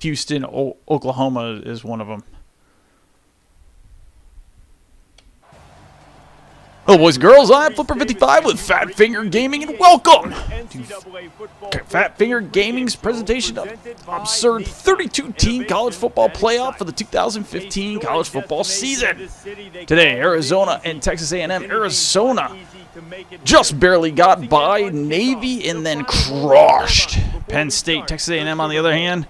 Houston, Oklahoma is one of them. Hello, boys and girls. I'm Flipper55 with Fat Finger Gaming, and welcome to Fat Finger Gaming's presentation of absurd 32-team college football playoff for the 2015 college football season. Today, Arizona and Texas A&M. Arizona just barely got by Navy and then crushed Penn State. Texas A&M, on the other hand,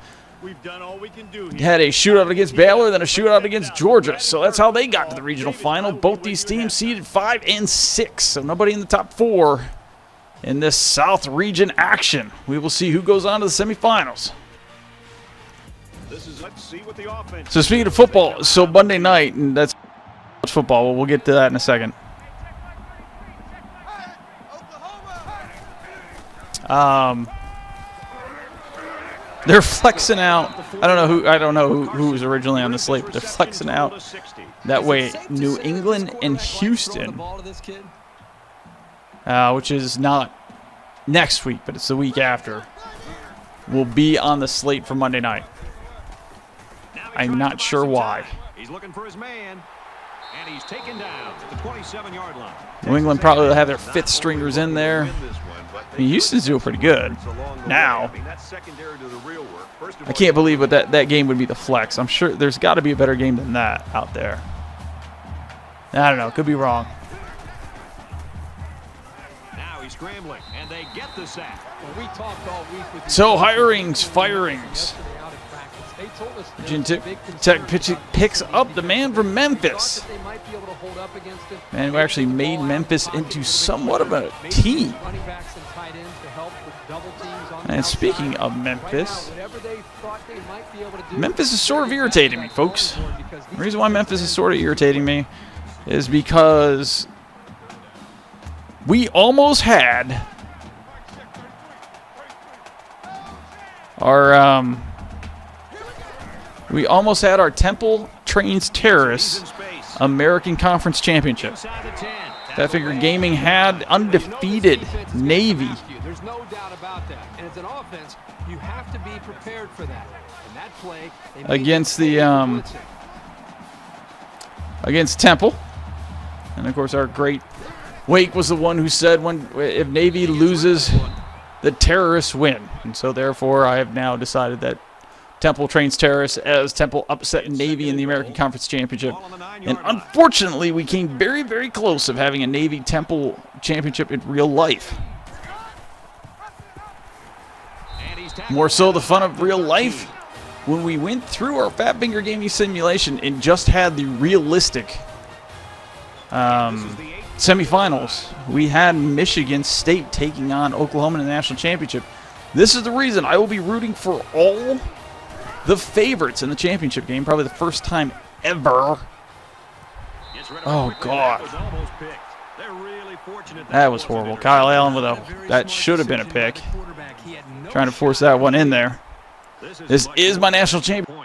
had a shootout against Baylor, then a shootout against Georgia. So that's how they got to the regional final. Both these teams seeded 5 and 6. So nobody in the top 4 in this South region action. We will see who goes on to the semifinals. So speaking of football, so Monday night, and that's football. We'll get to that in a second. They're flexing out. I don't know who was originally on the slate, but they're flexing out. That way, New England and Houston, which is not next week, but it's the week after, will be on the slate for Monday night. I'm not sure why. He's looking for his man, and he's taken down at the 27-yard line. New England probably will have their 5th stringers in there. I mean, Houston's doing pretty good now. I can't believe what that game would be the flex. I'm sure there's got to be a better game than that out there. I don't know. Could be wrong. Now he's scrambling, and they get the sack. So hirings, firings. Virginia Tech picks up the man from Memphis. Man, who actually made Memphis into somewhat of a team. And speaking of Memphis, Memphis is sort of irritating me, folks. The reason why Memphis is sort of irritating me is because we almost had our Temple Trains Terrorists American Conference Championship. Fat Finger Gaming had undefeated Navy. There's no doubt about that. And as an offense, you have to be prepared for that. And that play against the against Temple. And of course our great Wake was the one who said if Navy loses, the terrorists win. And so therefore I have now decided that Temple trains terrorists as Temple upset Navy in the American Conference Championship. And unfortunately, we came very, very close of having a Navy-Temple championship in real life. More so the fun of real life when we went through our Fat Finger Gaming simulation and just had the realistic semifinals. We had Michigan State taking on Oklahoma in the national championship. This is the reason I will be rooting for all the favorites in the championship game, probably the first time ever. Oh, God. That was horrible. Kyle Allen with that should have been a pick. Trying to force that one in there. This is my national champion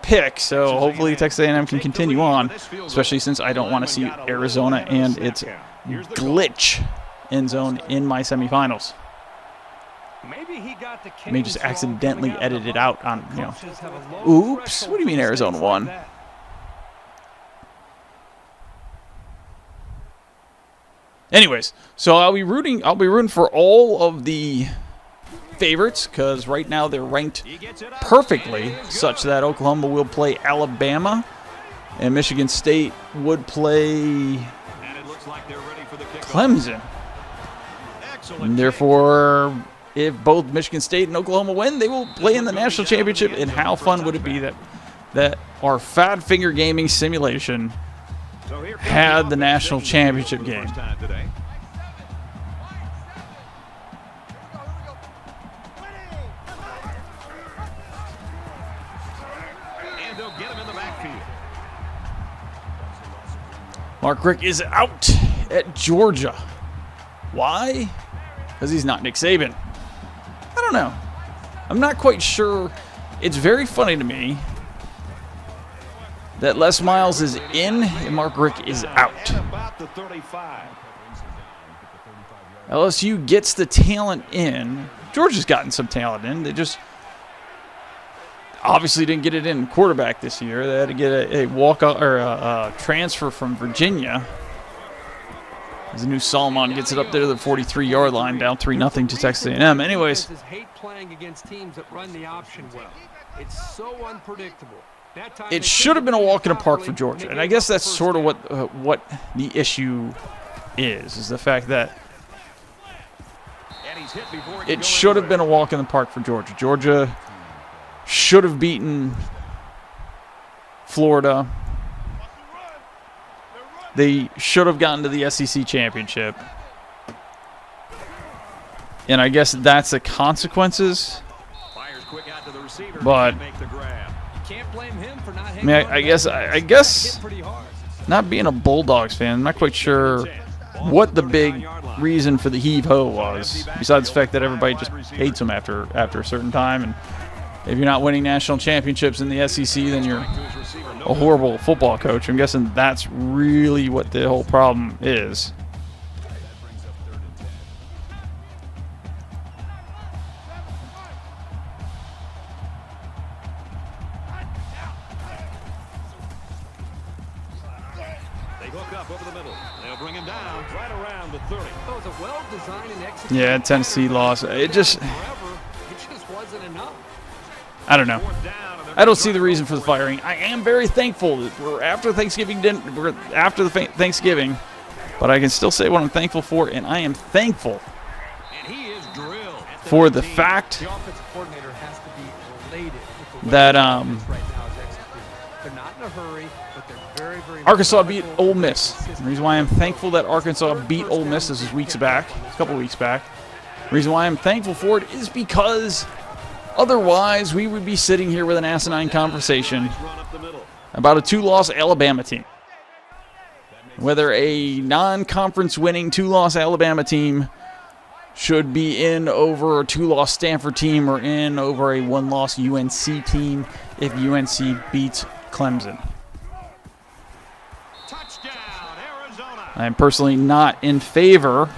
pick, so hopefully Texas A&M can continue on, especially since I don't want to see Arizona and its glitch end zone in my semifinals. May just accidentally edit it out on, Oops. What do you mean Arizona won? Anyways, so I'll be rooting for all of the favorites because right now they're ranked perfectly such that Oklahoma will play Alabama and Michigan State would play Clemson. And therefore, if both Michigan State and Oklahoma win, they will play in the national championship. And how fun would it be that our Fat Finger Gaming simulation had the national championship game? Mark Richt is out at Georgia. Why? Because he's not Nick Saban. I don't know. I'm not quite sure. It's very funny to me that Les Miles is in and Mark Richt is out. LSU gets the talent in. Georgia's gotten some talent in. obviously didn't get it in quarterback this year. They had to get a walk or a transfer from Virginia. As the new Solomon gets it up there to the 43-yard line, down 3-0 to Texas A&M. Anyways, hate playing against teams that run the option well. It's so unpredictable. It should have been a walk in the park for Georgia, and I guess that's sort of what the issue is the fact that it should have been a walk in the park for Georgia. Georgia should have beaten Florida. They should have gotten to the SEC championship. And I guess that's the consequences. But I mean, I guess not being a Bulldogs fan, I'm not quite sure what the big reason for the heave-ho was, besides the fact that everybody just hates them after a certain time. And if you're not winning national championships in the SEC, then you're a horrible football coach. I'm guessing that's really what the whole problem is. They hook up over the middle. They'll bring him down right around the 30. That was a well-designed and executed. Yeah, Tennessee lost. It just wasn't enough. I don't know. I don't see the reason for the firing. I am very thankful that we're after Thanksgiving. We're after the Thanksgiving, but I can still say what I'm thankful for, and I am thankful for the fact that Arkansas beat Ole Miss. The reason why I'm thankful that Arkansas beat Ole Miss, this is a couple weeks back. The reason why I'm thankful for it is because otherwise we would be sitting here with an asinine conversation about a 2-loss Alabama team. Whether a non-conference winning 2-loss Alabama team should be in over a 2-loss Stanford team or in over a 1-loss UNC team if UNC beats Clemson. I am personally not in favor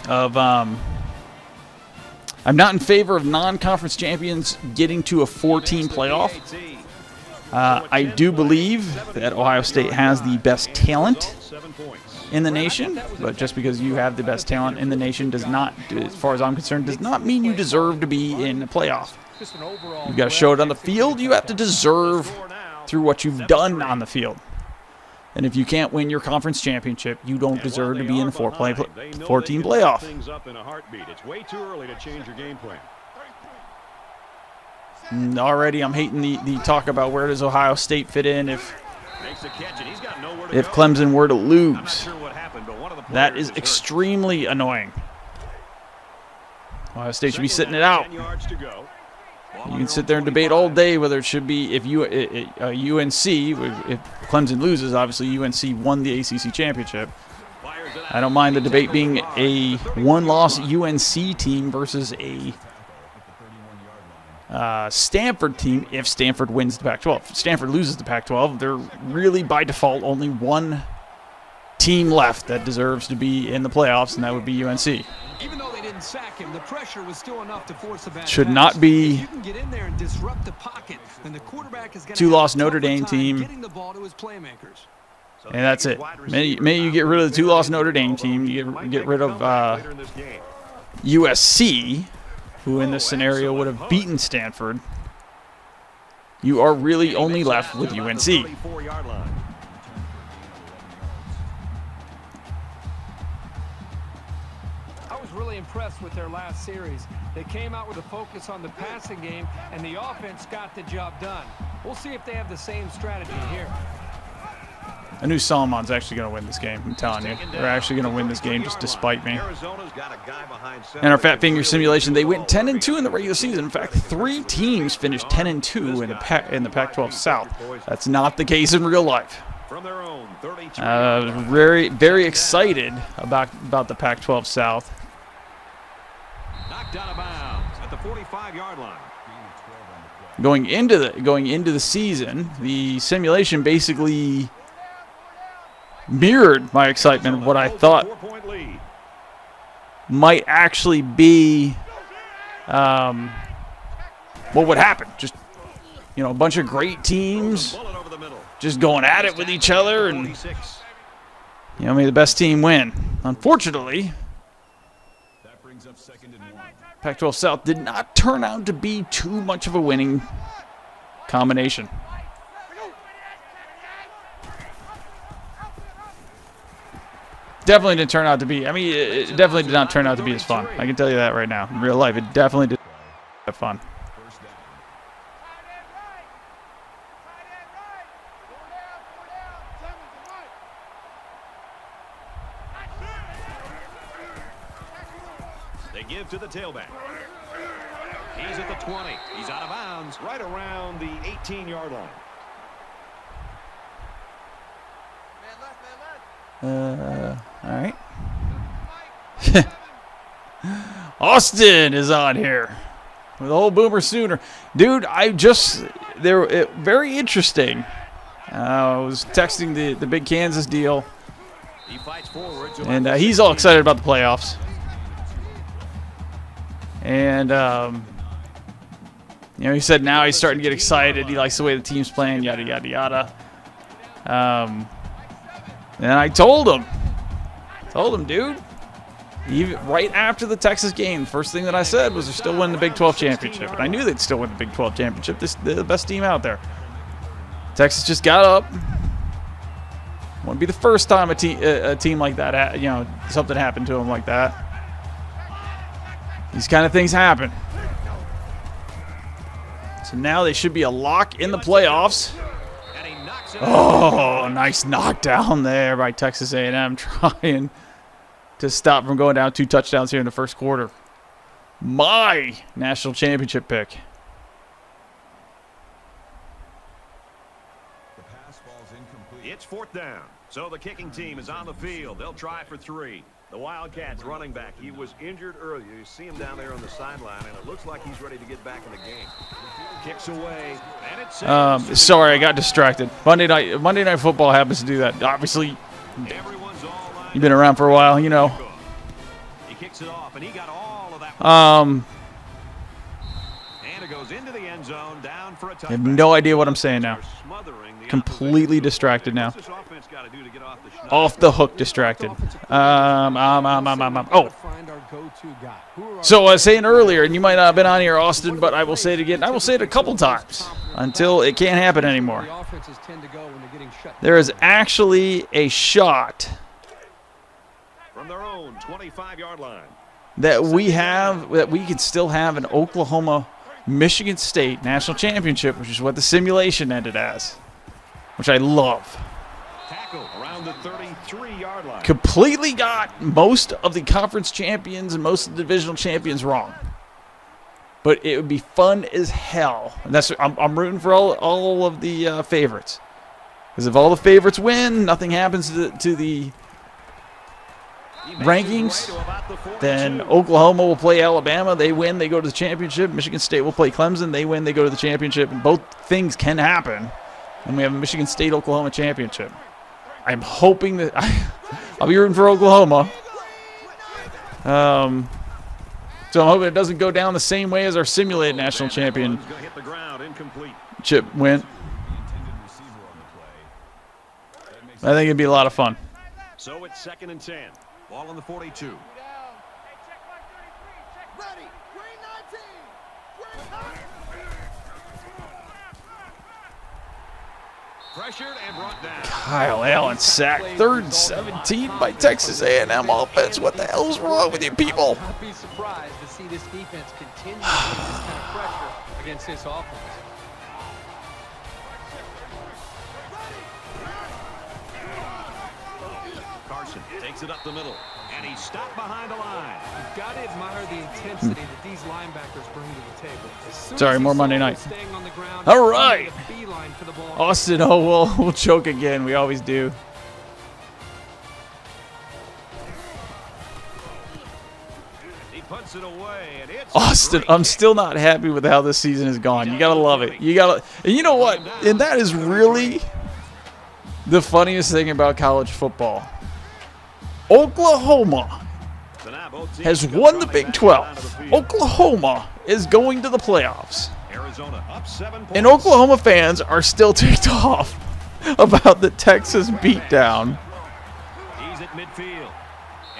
of I'm not in favor of non-conference champions getting to a 4-team playoff. I do believe that Ohio State has the best talent in the nation, but just because you have the best talent in the nation does not, as far as I'm concerned, does not mean you deserve to be in the playoff. You've got to show it on the field. You have to deserve through what you've done on the field. And if you can't win your conference championship, you don't deserve to be in the 4-team playoff. It's way too early to change your game plan. Already I'm hating the talk about where does Ohio State fit in if Clemson were to lose. That is extremely annoying. Ohio State should be sitting it out. You can sit there and debate all day whether it should be UNC, if Clemson loses, obviously UNC won the ACC championship. I don't mind the debate being a 1-loss UNC team versus a Stanford team if Stanford wins the Pac-12. If Stanford loses the Pac-12, they're really by default only one team left that deserves to be in the playoffs, and that would be UNC. Even though they didn't sack him, the pressure was still enough to force a bad Should pass. not be If you can get in there and disrupt the pocket, then the quarterback is going to 2-loss Notre Dame team. getting the ball to his playmakers. And that's it. May you get rid of the 2-loss Notre Dame team. You get rid of USC, who in this scenario would have beaten Stanford. You are really only left with UNC. Really impressed with their last series. They came out with a focus on the passing game, and the offense got the job done. We'll see if they have the same strategy here. I knew Solomon's actually going to win this game. I'm telling you. They're actually going to win this game just despite me. In our Fat Finger simulation, they went 10-2 in the regular season. In fact, 3 teams finished 10-2 in the Pac-12 South. That's not the case in real life. Very, very excited about the Pac-12 South. Knocked out of bounds at the 45-yard line. Going into the season, the simulation basically mirrored my excitement of what I thought might actually be what would happen? Just, you know, a bunch of great teams just going at it with each other, and, you know, may the best team win. Unfortunately, Pac-12 South did not turn out to be too much of a winning combination. Definitely didn't turn out to be, I mean, it definitely did not turn out to be as fun. I can tell you that right now. In real life, it definitely did have fun. They give to the tailback. He's at the 20. He's out of bounds right around the 18-yard line. All right. Austin is on here with old Boomer Sooner. Dude, they're very interesting. I was texting the big Kansas deal, and he's all excited about the playoffs. And, you know, he said now he's starting to get excited. He likes the way the team's playing, yada, yada, yada. And I told him, dude, even right after the Texas game, first thing that I said was they're still winning the Big 12 championship. And I knew they'd still win the Big 12 championship. They're the best team out there. Texas just got up. Won't be the first time a team like that, you know, something happened to them like that. These kind of things happen. So now they should be a lock in the playoffs. Oh, nice knockdown there by Texas A&M, trying to stop from going down 2 touchdowns here in the first quarter. My national championship pick. It's 4th down, so the kicking team is on the field. They'll try for 3. The Wildcats running back, he was injured earlier. You see him down there on the sideline, and it looks like he's ready to get back in the game. Kicks away, and it's sorry, I got distracted. Monday Night Football happens to do that. Obviously, you've been around for a while, you know. He kicks it off, and he got all of that. And it goes into the end zone, down for a touchdown. I have no idea what I'm saying now. Completely distracted now. Off the hook distracted. Oh. So I was saying earlier, and you might not have been on here, Austin, but I will say it again. I will say it a couple times until it can't happen anymore. There is actually a shot from their own 25-yard line that we could still have an Oklahoma-Michigan State national championship, which is what the simulation ended as, which I love. Tackle around the 33-yard line. Completely got most of the conference champions and most of the divisional champions wrong. But it would be fun as hell. And I'm rooting for all of the favorites. Because if all the favorites win, nothing happens to the rankings, then Oklahoma will play Alabama. They win, they go to the championship. Michigan State will play Clemson. They win, they go to the championship. And both things can happen. And we have a Michigan State-Oklahoma championship. I'm hoping that I'll be rooting for Oklahoma. So I'm hoping it doesn't go down the same way as our simulated national championship went. I think it'd be a lot of fun. So it's 2nd and 10. Ball on the 42. Pressured and brought down. Kyle Allen sacked. 3rd and 17 by Texas A&M offense. What the hell is wrong with you people? I'd be surprised to see this defense continue to put this kind of pressure against this offense. Carson takes it up the middle, and he's stopped behind the line. You've got to admire the intensity that these linebackers bring to the table. Sorry, more Monday night. On the ground, all right. for the ball. Austin, we'll choke again. We always do. He puts it away, and it's Austin, I'm still not happy with how this season has gone. You got to love it. And you know what? And that is really the funniest thing about college football. Oklahoma So now both teams has come won the trotting Big back 12. down to the field. Oklahoma is going to the playoffs. Arizona up 7 points. And Oklahoma fans are still ticked off about the Texas beatdown. He's at midfield.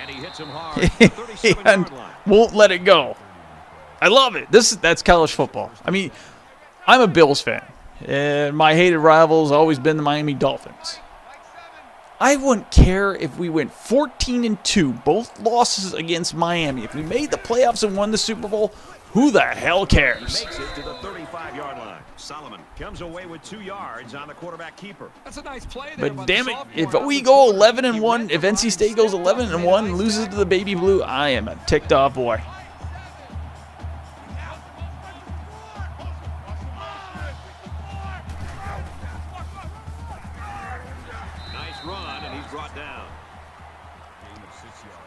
And he hits him hard at the 37-yard And line. won't let it go. I love it. That's college football. I mean, I'm a Bills fan, and my hated rival's always been the Miami Dolphins. I wouldn't care if we went 14-2, both losses against Miami. If we made the playoffs and won the Super Bowl, who the hell cares? Makes it to the 35-yard line. Solomon comes away with 2 yards on the quarterback keeper. That's a nice play there. But damn it, if we go 11-1, if NC State goes 11-1 and loses to the Baby Blue, I am a ticked off boy. Nice run, and he's brought down.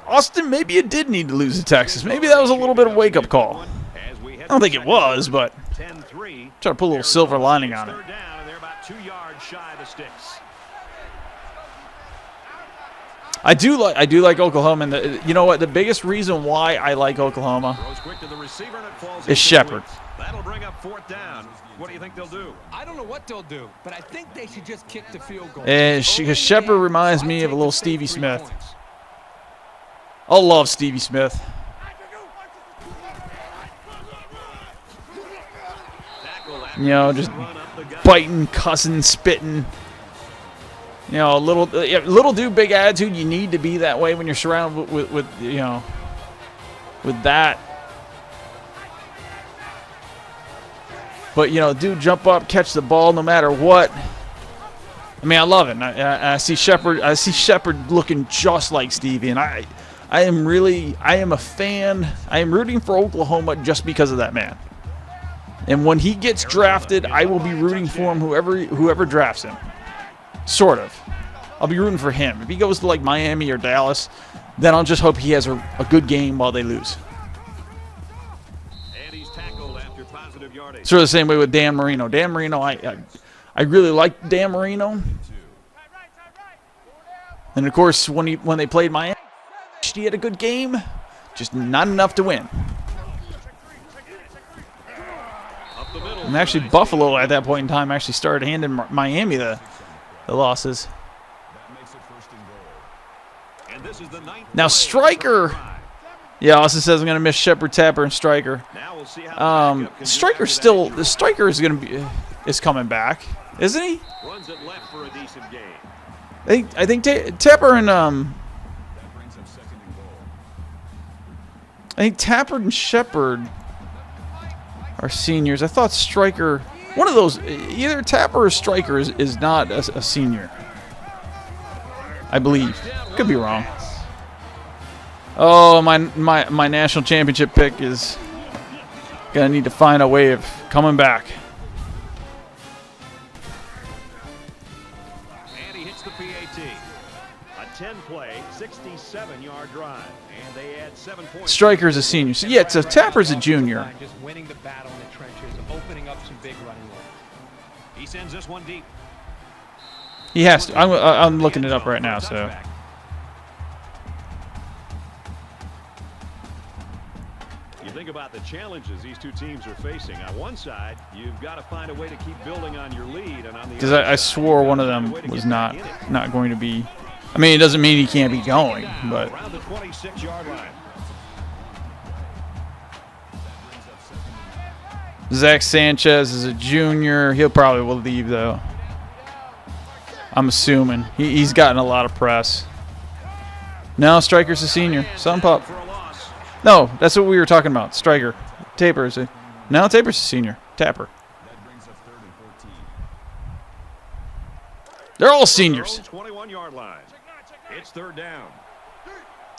Austin, maybe you did need to lose to Texas. Maybe that was a little bit of a wake-up call. I don't think it was, but 10-3. try to put a little silver lining on it. Third down, and they're about 2 yards shy of the sticks. I do like Oklahoma, and you know what? The biggest reason why I like Oklahoma Throws quick to the receiver, and it falls is Shepard. incomplete. That'll bring up 4th down. What do you think they'll do? I don't know what they'll do, but I think they should just kick the field goal. And because Shepard reminds me of a little Stevie Smith. I love Stevie Smith. Tackle after You know, the just run up the gut. biting, cussing, spitting. You know, little dude, big attitude. You need to be that way when you're surrounded with you know, with that. But you know, dude, jump up, catch the ball, no matter what. I mean, I love it. And I see Shepard. I see Shepard looking just like Stevie, and I am a fan. I am rooting for Oklahoma just because of that man. And when he gets drafted, I will be rooting for him. Whoever drafts him. Sort of. I'll be rooting for him. If he goes to like Miami or Dallas, then I'll just hope he has a good game while they lose. And he's tackled after positive yardage. Sort of the same way with Dan Marino. Dan Marino, I really like Dan Marino. And of course, when they played Miami, he had a good game, just not enough to win. Up the middle. And actually, Buffalo at that point in time actually started handing Miami the losses. And this is the 9th Now play. Stryker, yeah, Austin says I'm going to miss Shepard, Tapper, and Stryker. Now we'll see how the backup can do Stryker after still, that the Stryker is going to be coming back, isn't he? runs it left for a decent game. I think Tapper and I think Tapper and Shepard are seniors. I thought Stryker, one of those, either Tapper or Stryker is not a senior. I believe. Could be wrong. Oh, my national championship pick is gonna need to find a way of coming back. And he hits the PAT. A 10-play, 67-yard drive. And they add 7 points. Stryker's a senior. So yeah, so Tapper's a junior. Just winning the battle in the trenches, opening up some big running room. He sends this one deep. He has to. I'm looking it up right now. So You think about the challenges these two teams are facing. On one side, you've got to find a way to keep building on your lead, and on the because other I side, swore you've one got of to find them a way to was get back in it. not going to be. I mean, it doesn't mean he can't be going, but Around the 26-yard line. Zach Sanchez is a junior. He'll probably will leave though. I'm assuming he's gotten a lot of press. No, Stryker's a senior. Some pup. For a loss. No, that's what we were talking about. Stryker. Tapper is a. No, Tapper's a senior. Tapper. They're all seniors. 21-yard line. It's third down.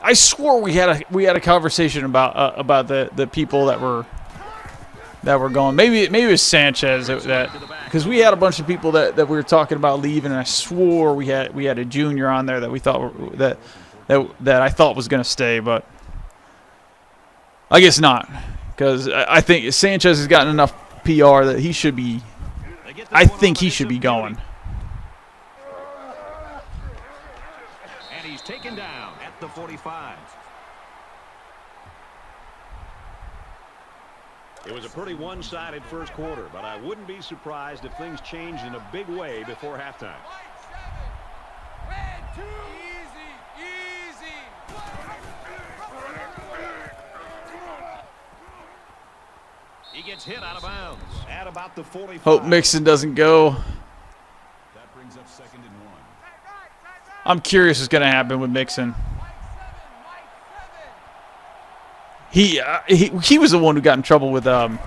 I swore we had a conversation about the people that were going. Maybe it was Sanchez that because we had a bunch of people that we were talking about leaving, and I swore we had a junior on there that we thought that I thought was going to stay, but I guess not, because I think Sanchez has gotten enough PR that he should be. I think he should be going. And he's taken down at the 45. It was a pretty one-sided first quarter, but I wouldn't be surprised if things changed in a big way before halftime. He gets hit out of bounds at about the 45. Hope Mixon doesn't go. That brings up 2nd and 1. I'm curious what's going to happen with Mixon. He was the one who got in trouble with the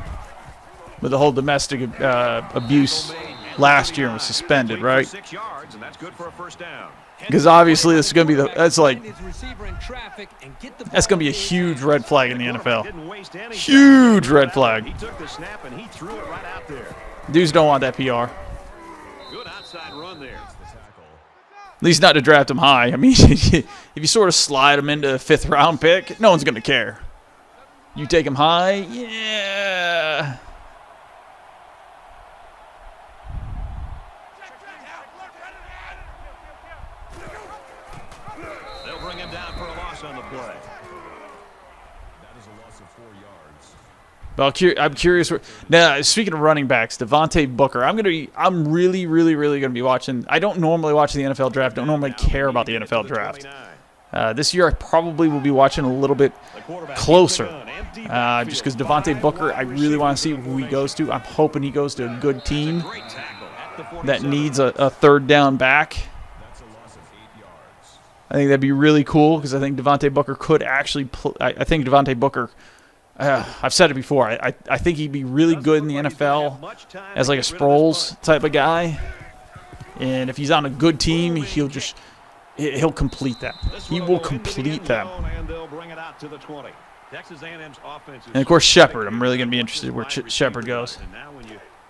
whole domestic abuse last year and was suspended, right? 6 yards, and that's good for a first down. Because obviously this is going to be that's going to be a huge red flag in the NFL. Huge red flag. He took the snap and he threw it right out there. Dudes don't want that PR. Good outside run there. At least not to draft him high. I mean, if you sort of slide him into a 5th round pick, no one's going to care. You take him high, yeah. They'll bring him down for a loss on the play. That is a loss of 4 yards. Well, I'm curious. Now, speaking of running backs, Devontae Booker. I'm really gonna be watching. I don't normally watch the NFL draft. Don't normally care about the NFL draft. This year, I probably will be watching a little bit closer, just because Devontae Booker, I really want to see who he goes to. I'm hoping he goes to a good team that needs a 3rd down back. That's a loss of 8 yards. I think that'd be really cool because I think Devontae Booker could actually I think Devontae Booker, I've said it before, I think he'd be really good in the NFL as like a Sproles type of guy. And if he's on a good team, he'll complete that. He will complete that. And of course, Shepard. I'm really going to be interested where Shepard goes.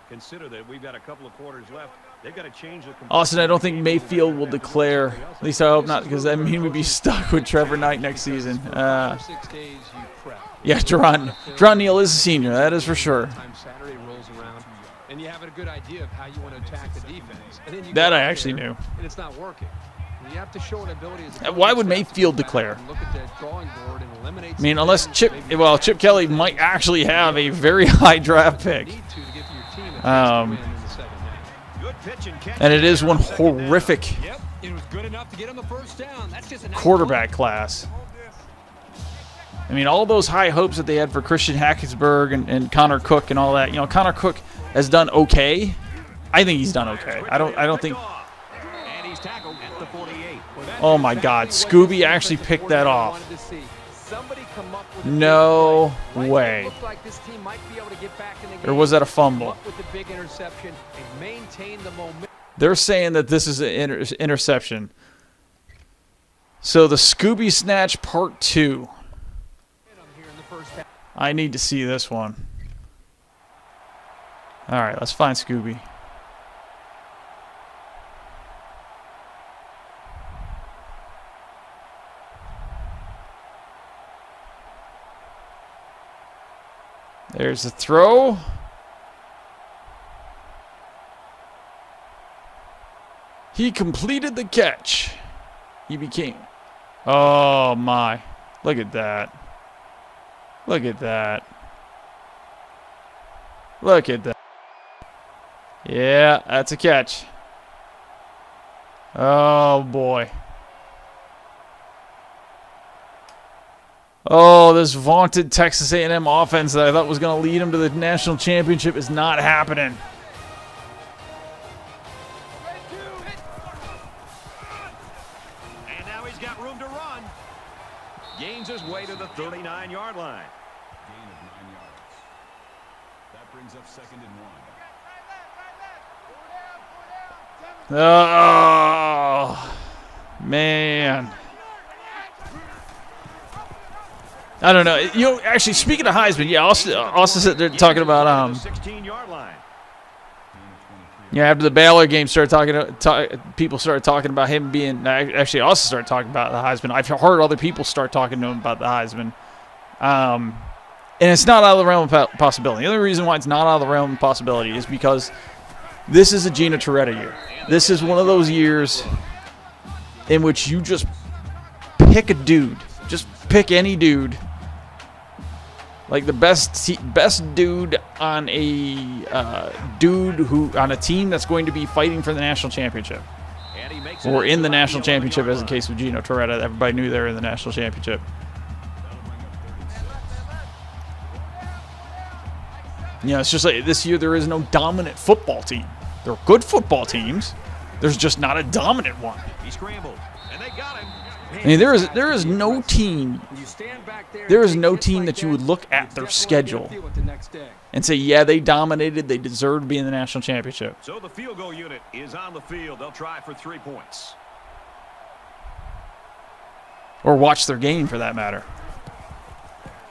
Consider that we've got a couple of quarters left. They've got to change the Austin, I don't think Mayfield will declare. At least I hope not, because that means we'd be stuck with Trevor Knight next season. Yeah, Jerron Neal is a senior. That is for sure. Saturday rolls around, and you have a good idea of how you want to attack the defense. And then you That go I out actually there, knew. And it's not working. You have to show an ability as a Why would coaching staff to Mayfield go back declare? and look at the drawing board and eliminate I mean, some unless things, Chip maybe Chip Kelly might actually have a very high draft pick. need to give your team a chance to win in the second half. good pitch and catch. And it is one horrific Yep, it was good enough to get him the first down. That's just a nice quarterback class. I mean, all those high hopes that they had for Christian Hackensberg and Connor Cook and all that. You know, Connor Cook has done okay. I think he's done okay. I don't think. And he's tackled at the 48. Oh my God, Scooby actually picked that off. No way. Or was that a fumble? They're saying that this is an interception. So the Scooby Snatch Part 2. I need to see this one. All right, let's find Scooby. There's the throw. He completed the catch. He became... Oh, my. Look at that. Look at that. Look at that. Yeah, that's a catch. Oh, boy. Oh, this vaunted Texas A&M offense that I thought was going to lead them to the national championship is not happening. And now he's got room to run. Gains his way to the 39-yard line. Gain of 9 yards. That brings up 2nd and 1. Oh, man. I don't know. You know, actually, speaking of Heisman, yeah, Austin said they're talking about 16-yard line. yeah. After the Baylor game, people started talking about him being. Actually, Austin started talking about the Heisman. I've heard other people start talking to him about the Heisman, and it's not out of the realm of possibility. The only reason why it's not out of the realm of possibility is because this is a Gina Toretta year. This is one of those years in which you just pick a dude, just pick any dude, Like the best dude on a on a team that's going to be fighting for the national championship. Or in the national championship, as in the case with Gino Torretta. Everybody knew they were in the national championship. You know, it's just like this year there is no dominant football team. There are good football teams. There's just not a dominant one. He scrambled, and they got him. I mean, there is no team. There is no team that you would look at their schedule and say, yeah, they dominated. They deserve to be in the national championship. So the field goal unit is on the field. They'll try for 3 points. Or watch their game, for that matter.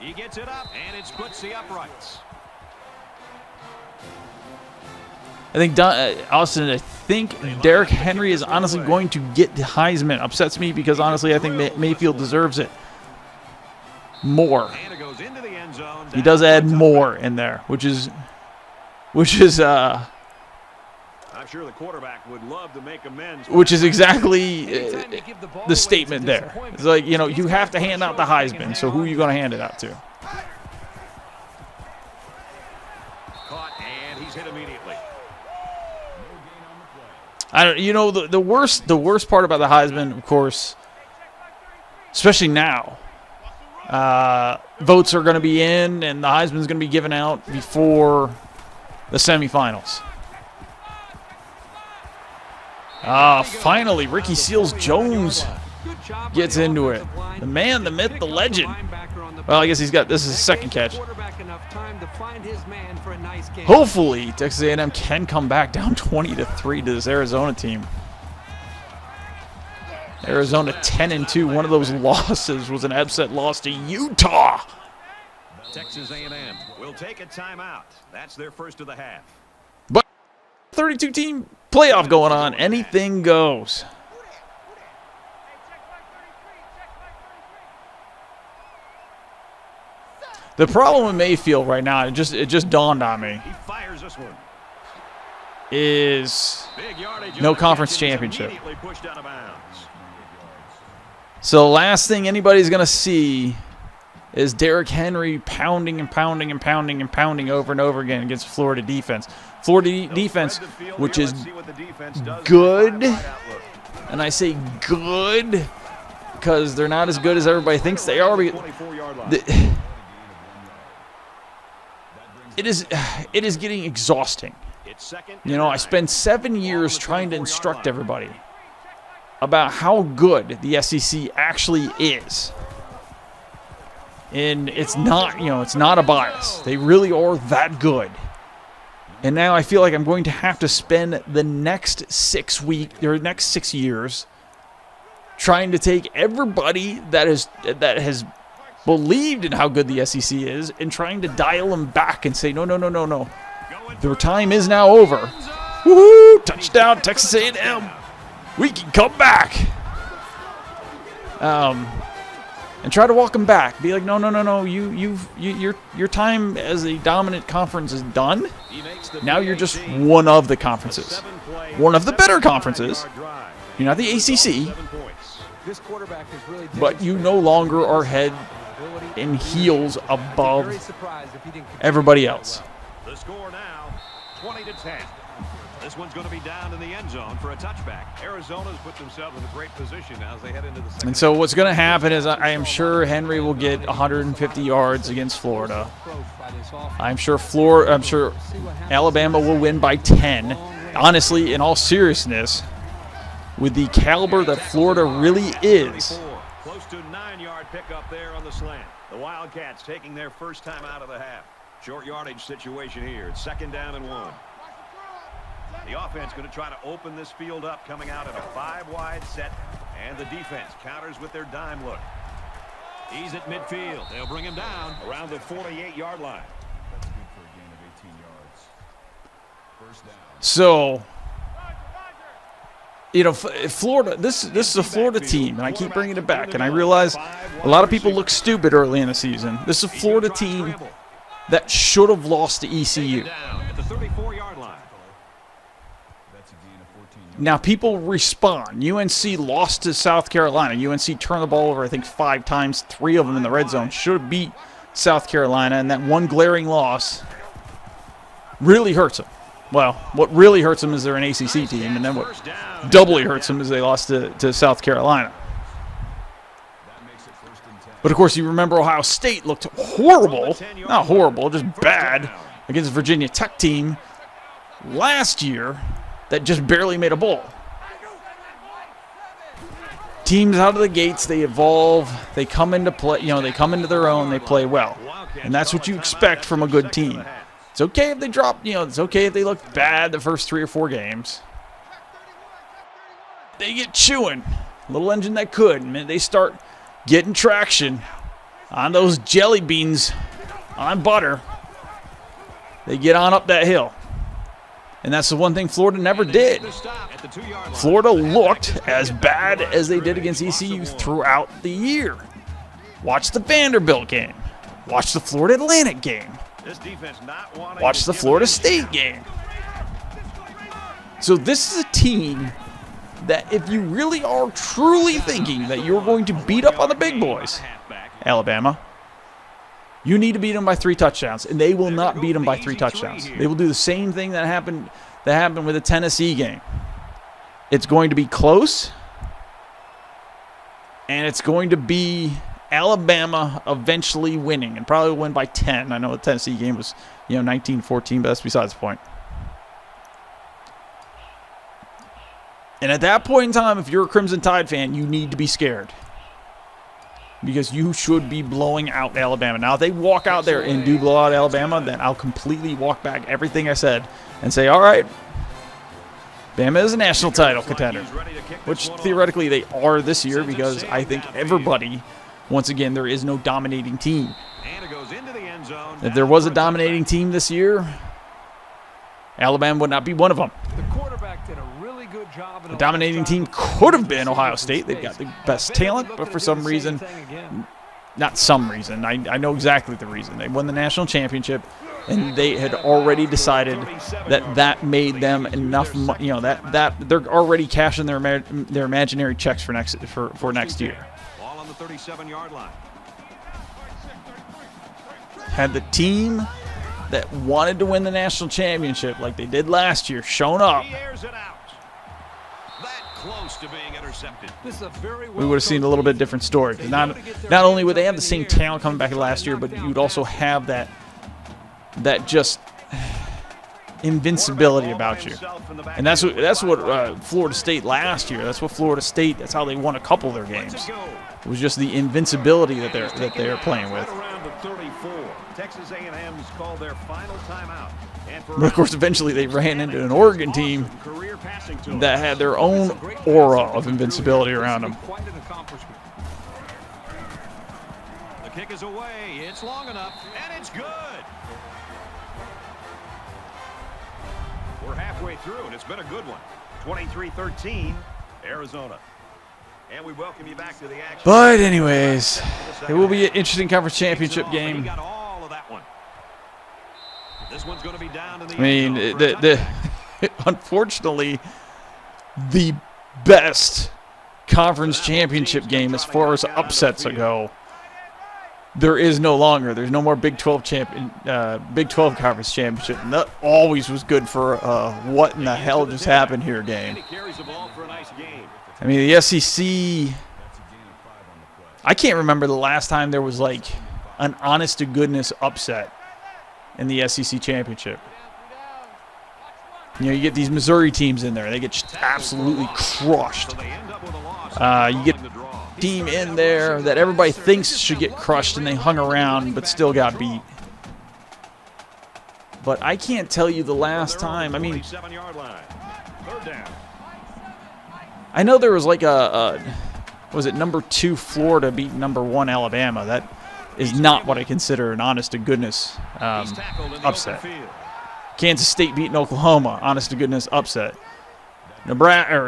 He gets it up, and it splits the uprights. I think Austin. I think Derrick Henry is honestly going to get the Heisman. Upsets me because honestly, I think Mayfield deserves it more. And it goes into the end zone. He does add more in there, which is I'm sure the quarterback would love to make amends. which is exactly the statement there. It's like, you know, you have to hand out the Heisman, so who are you going to hand it out to? Caught, and he's hit immediately. I don't. You know, the worst part about the Heisman, of course, especially now, votes are going to be in, and the Heisman's going to be given out before the semifinals. Finally, Ricky Seals-Jones gets into it. The man, the myth, the legend. Well, I guess this is his second catch. Hopefully, Texas A&M can come back down 20-3 to this Arizona team. Arizona 10-2. One of those losses was an upset loss to Utah. Texas A&M will take a timeout. That's their first of the half. But 32-team playoff going on. Anything goes. The problem with Mayfield right now, it just dawned on me, He fires this one. is Big yardage no on the conference catch, and it's championship. immediately pushed out of bounds. So the last thing anybody's going to see is Derrick Henry pounding and pounding and pounding and pounding over and over again against Florida defense. Florida defense, which is good, and I say good because they're not as good as everybody thinks they are. It is getting exhausting. You know, I spent 7 years trying to instruct everybody about how good the SEC actually is. And it's not, you know, it's not a bias. They really are that good. And now I feel like I'm going to have to spend the next 6 years trying to take everybody that has believed in how good the SEC is and trying to dial them back and say, no. Their time is now over. Woohoo! Touchdown, Texas A&M. We can come back. And try to walk them back. Be like, no. Your time as a dominant conference is done. Now you're just one of the conferences, one of the better conferences. You're not the ACC, but you no longer are head and heels above everybody else. The score now, 20-10. This one's going to be down in the end zone for a touchback. Arizona's put themselves in a great position now as they head into the second. And so what's going to happen is I am sure Henry will get 150 yards against Florida. I'm sure Alabama will win by 10. Honestly, in all seriousness, with the caliber that Florida really is. Close to 9-yard pickup there on the slant. The Wildcats taking their first time out of the half. Short yardage situation here. It's 2nd down and 1. The offense going to try to open this field up, coming out in a 5-wide set, and the defense counters with their dime look. He's at midfield. They'll bring him down around the 48-yard line. That's good for a gain of 18 yards. First down. So, you know, Florida, this is a Florida team, and I keep bringing it back, and I realize a lot of people look stupid early in the season. This is a Florida team that should have lost to ECU. At the 34-yard line. Now, people respond. UNC lost to South Carolina. UNC turned the ball over, I think, 5 times, 3 of them in the red zone. Should have beat South Carolina, and that one glaring loss really hurts them. Well, what really hurts them is they're an ACC team, and then what doubly hurts them is they lost to South Carolina. But, of course, you remember Ohio State looked horrible, not horrible, just bad, against the Virginia Tech team last year that just barely made a bowl. Teams out of the gates, they evolve, they come into play, they come into their own, they play well. And that's what you expect from a good team. It's okay if they drop, it's okay if they look bad the first 3 or 4 games. They get chewing. Little engine that could. And they start getting traction on those jelly beans on butter. They get on up that hill. And that's the one thing Florida never did. Florida looked as bad as they did against ECU throughout the year. Watch the Vanderbilt game. Watch the Florida Atlantic game. Watch the Florida State game. So this is a team that if you really are truly thinking that you're going to beat up on the big boys, Alabama, you need to beat them by 3 touchdowns, and they will not beat them by 3 touchdowns. They will do the same thing that happened with the Tennessee game. It's going to be close, and it's going to be Alabama eventually winning, and probably win by 10. I know the Tennessee game was 19-14, but that's besides the point. And at that point in time, if you're a Crimson Tide fan, you need to be scared. Because you should be blowing out Alabama. Now, if they walk out there and do blow out Alabama, then I'll completely walk back everything I said and say, all right, Bama is a national title contender, which theoretically they are this year because I think everybody, once again, there is no dominating team. If there was a dominating team this year, Alabama would not be one of them. The dominating team could have been Ohio State. They've got the best talent, but for some reason, not some reason, I know exactly the reason. They won the national championship, and they had already decided that made them enough money, that they're already cashing their imaginary checks for next year. Ball on the 37-yard line. Had the team that wanted to win the national championship like they did last year shown up, He airs it out. That close to being intercepted. we would have seen a little bit different story. Not only would they have the same talent coming back last year, but you'd also have that just invincibility about you. And that's what Florida State last year. That's what Florida State. That's how they won a couple of their games. It was just the invincibility that they're playing with. Texas A&M's called their final timeout. But of course, eventually they ran into an Oregon team that had their own aura of invincibility around them. The kick is away. It's long enough, and it's good. We're halfway through, and it's been a good one. 23-13, Arizona. And we welcome you back to the action. But anyways, it will be an interesting conference championship game. We got all of that one. This one's going to be down to the I mean, unfortunately, the best conference championship game as far as upsets go, there is no longer. There's no more Big 12 conference championship. And that always was good for what in the hell just happened here game. I mean, the SEC, I can't remember the last time there was like an honest-to-goodness upset in the SEC championship. You get these Missouri teams in there. They get just absolutely crushed. You get a team in there that everybody thinks should get crushed, and they hung around but still got beat. But I can't tell you the last time. I mean, I know there was like was it number 2 Florida beating number 1 Alabama. That is not what I consider an honest-to-goodness upset. Kansas State beating Oklahoma, honest-to-goodness upset.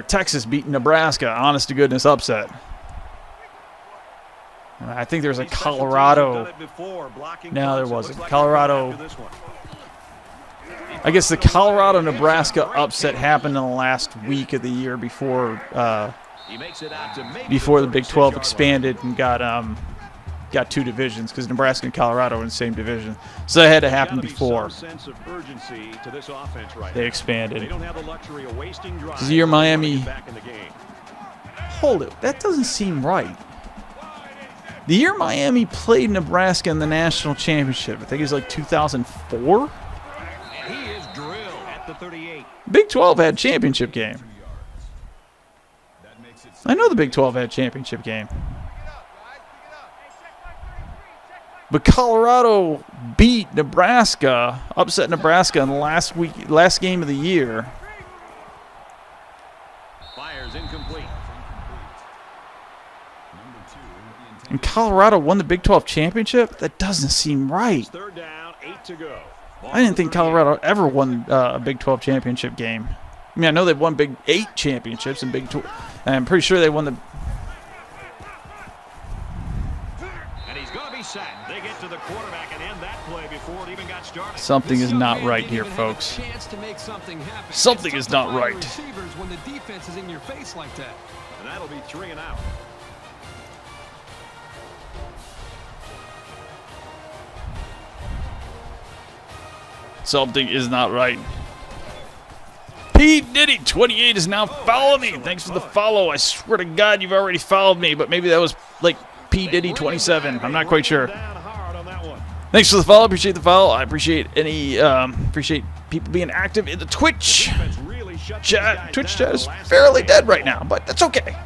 Texas beating Nebraska, honest-to-goodness upset. I think there was a Colorado. No, there wasn't. Colorado. I guess the Colorado-Nebraska upset happened in the last week of the year before the Big 12 expanded and got got 2 divisions because Nebraska and Colorado are in the same division. So that had to happen before Sense of urgency to this offense right they now. expanded. They don't have the luxury of wasting drives. This year, Miami. Back in the game. Hold it. That doesn't seem right. The year Miami played Nebraska in the national championship, I think it was like 2004. And he is drilled at the 38. Big 12 had championship game. I know the Big 12 had championship game. But Colorado beat Nebraska, upset Nebraska in the last game of the year. Fires incomplete. And Colorado won the Big 12 championship? That doesn't seem right. Third down, 8 to go. I didn't think Colorado ever won a Big 12 championship game. I mean, I know they've won Big 8 championships and Big 12. And I'm pretty sure they won the. And he's going to be sacked. They get to the quarterback and end that play before it even got started. Something This is young not man right didn't here, even have a folks. chance to make something happen. Something It's is tough not to find right. receivers when the defense is in your face like that. And that'll be 3 and out. Something is not right. Pete Diddy 28 is now following me. Thanks for the follow. I swear to God, you've already followed me, but maybe that was like P Diddy 27. I'm not quite sure. Down hard on that one. Thanks for the follow. Appreciate the follow. I appreciate appreciate people being active in the Twitch Defense really shut these chat. guys Twitch down chat the is last fairly game. dead right now, but that's okay.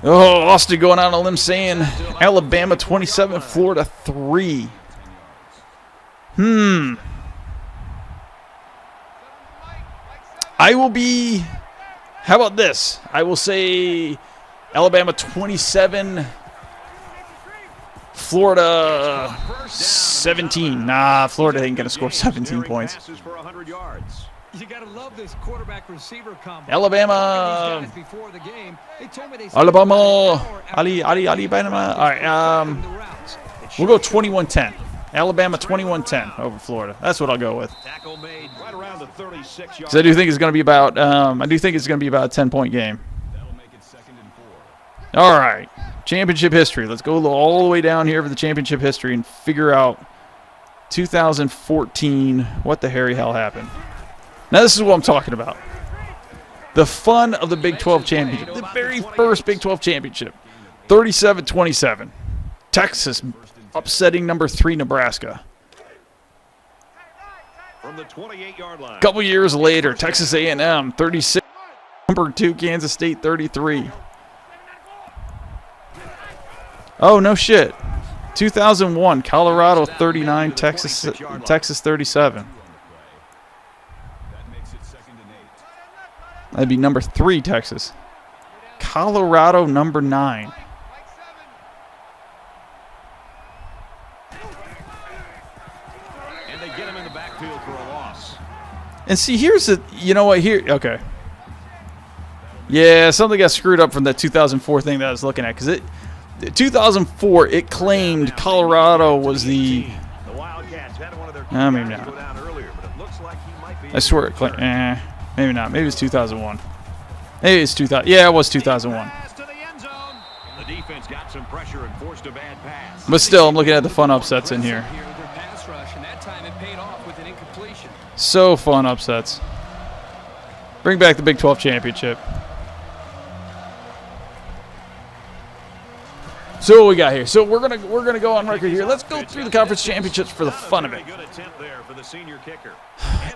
Oh, Austin going out on a limb saying Alabama 27, Florida 3. I will be. How about this? I will say Alabama 27, Florida 17. Nah, Florida ain't gonna score 17 points. Passes for 100 yards. You got to love this quarterback receiver combo. Alabama. These guys before the game, they told me they Alabama. spent an hour Alabama. All right. the routes. We'll go 21-10. Alabama 21-10 over Florida. That's what I'll go with. Tackle made right around the 36 Because I do think it's going to be about. I do think it's going to be about a 10-point game. That'll make it 2nd and 4. All right. Championship history. Let's go all the way down here for the championship history and figure out 2014. What the hairy hell happened? Now, this is what I'm talking about. The fun of the Big 12 championship. The very first Big 12 championship. 37-27. Texas upsetting number 3 Nebraska. from the 28-yard line. A couple years later, Texas A&M 36. Number 2 Kansas State 33. Oh, no shit. 2001, Colorado 39, Texas 37. That makes it 2nd and 8. That'd be number 3, Texas. Colorado number 9. And they get him in the backfield for a loss. And see, here's the, you know what, here, okay. Yeah, something got screwed up from that 2004 thing that I was looking at, because 2004, it claimed Colorado was the, The Wildcats had one of their I mean, guys no. go down earlier, but it looks like he might be. I swear it claimed, maybe not, maybe it's 2001. Maybe it's 2000, yeah, it was 2001. Pass to the end zone. The defense got some pressure and forced a bad pass. But still, I'm looking at the fun upsets in here. Here with their pass rush, and that time it paid off with an incompletion. So fun upsets. Bring back the Big 12 championship. So what we got here? So we're gonna go on record here. Let's go through the conference championships for the fun of it. Very good attempt there for the senior kicker.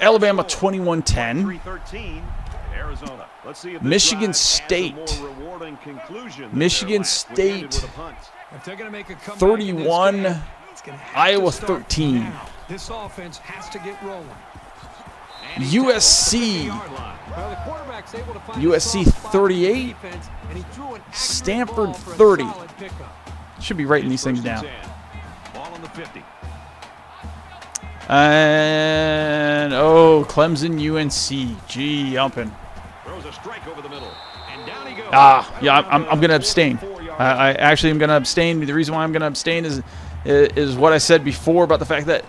Alabama 21-10. 3-13, Arizona. Let's see if this Michigan drive State. has a more rewarding conclusion than Michigan their last, which ended State. with a punt. If they're going to make a comeback 31, in this game, it's gonna have Iowa to start 13. now. This offense has to get rolling. And he tackled USC. at the 50-yard line. Well, the quarterback's able to find USC a soft spot in 38, the defense, and he threw an accurate Stanford ball for a 30. solid pickup. Should be writing these things First and down. 10. Ball on the 50. And Clemson UNC. Gee, yumping. Throws a strike over the middle. And down he goes. Yeah, I'm going to abstain. I actually am going to abstain. The reason why I'm going to abstain is what I said before about the fact that